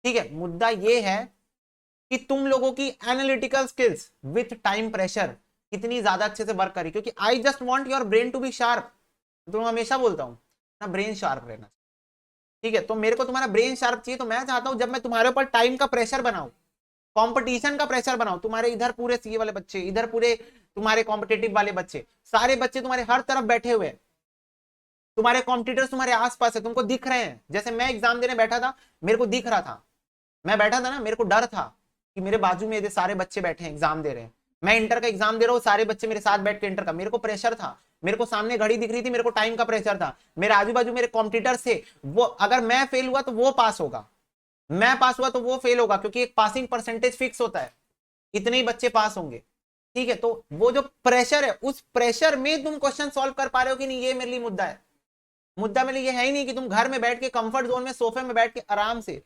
ठीक है, मुद्दा ये है कि तुम लोगों की analytical skills with time pressure कितनी ज्यादा अच्छे से वर्क करी, क्योंकि I just want your brain to be sharp. तो हमेशा बोलता हूं ना, ब्रेन शार्प रहना। ठीक है, तो मेरे को तुम्हारा ब्रेन शार्प चाहिए, तो मैं चाहता हूं जब मैं तुम्हारे ऊपर टाइम का प्रेशर बनाऊं, कंपटीशन का प्रेशर बनाऊं, तुम्हारे इधर पूरे सीए वाले बच्चे, इधर पूरे तुम्हारे कॉम्पिटेटिव वाले बच्चे, सारे बच्चे तुम्हारे हर तरफ बैठे हुए हैं, तुम्हारे कॉम्पिटिटर्स तुम्हारे आसपास है, तुमको दिख रहे हैं। जैसे मैं एग्जाम देने बैठा था, मेरे को दिख रहा था, मैं बैठा था ना, मेरे को डर था, कि मेरे बाजू में ये सारे बच्चे बैठे हैं एग्जाम दे रहे हैं, मैं इंटर का एग्जाम दे रहा हूँ, सारे बच्चे मेरे साथ बैठ के इंटर का, मेरे को प्रेशर था, मेरे को सामने घड़ी दिख रही थी, मेरे को टाइम का प्रेशर था, मेरे आजू बाजू मेरे कॉम्पिटिटर्स थे, वो अगर मैं फेल हुआ तो वो पास होगा, मैं पास हुआ तो वो फेल होगा, क्योंकि एक पासिंग परसेंटेज फिक्स होता है, इतने ही बच्चे पास होंगे। ठीक है, तो वो जो प्रेशर है, उस प्रेशर में तुम क्वेश्चन सॉल्व कर पा रहे हो कि नहीं, ये मेरे लिए मुद्दा है। मुद्दा मेरे लिए ये है ही नहीं कि तुम घर में बैठ के कंफर्ट जोन में सोफे में बैठ के आराम से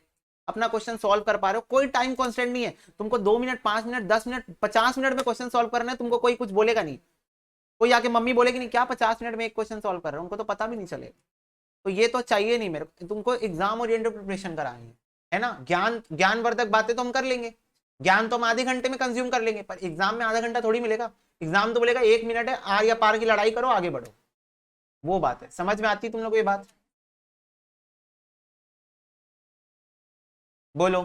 अपना क्वेश्चन सॉल्व कर पा रहे हो, कोई टाइम कांस्टेंट नहीं है, तुमको 2 मिनट 5 मिनट 10 मिनट 50 मिनट में क्वेश्चन सॉल्व करना है, तुमको कोई कुछ बोलेगा नहीं, कोई आके मम्मी बोलेगी नहीं क्या 50 मिनट में एक क्वेश्चन सॉल्व कर रहे हो, उनको तो पता भी नहीं चलेगा। तो ये तो चाहिए नहीं मेरे को, तुमको एग्जाम ओरिएंटेड प्रिपरेशन करानी है ना। ज्ञानवर्धक बातें तो हम कर लेंगे, ज्ञान तो हम आधे घंटे में कंज्यूम कर लेंगे, पर एग्जाम में आधा घंटा थोड़ी मिलेगा, एग्जाम तो बोलेगा 1 मिनट है, आर या पार की लड़ाई करो आगे बढ़ो, वो बात है। समझ में आती तुम लोग ये बात? बोलो।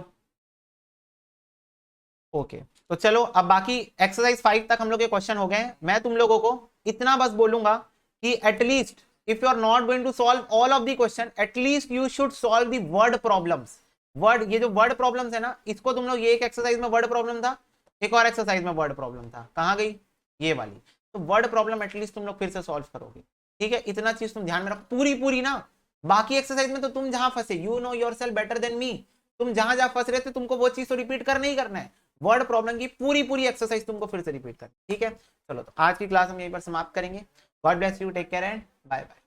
ओके, तो चलो अब बाकी एक्सरसाइज 5 तक हम लोग के क्वेश्चन हो गए हैं। मैं तुम लोगों को इतना बस बोलूंगा कि at least if you are not going to solve all of the question, at least you should solve the word problems. Word, ये जो वर्ड प्रॉब्लम्स है ना, इसको तुम लोग, ये एक एक्सरसाइज में वर्ड प्रॉब्लम था, एक और एक्सरसाइज में वर्ड प्रॉब्लम था, कहाँ गई ये वाली, तो वर्ड प्रॉब्लम एटलीस्ट तुम लोग फिर से सॉल्व करोगे। ठीक है, इतना चीज तुम ध्यान में रखो, पूरी पूरी ना। बाकी एक्सरसाइज में तो तुम जहां फंसे, you know yourself better than me, तुम जहां जहां फंस रहे थे तुमको वो चीज तो रिपीट करना ही करना है। वर्ड प्रॉब्लम की पूरी पूरी एक्सरसाइज तुमको फिर से रिपीट करनी। ठीक है, चलो तो आज की क्लास हम यहीं पर समाप्त करेंगे। God bless you, take care and bye bye.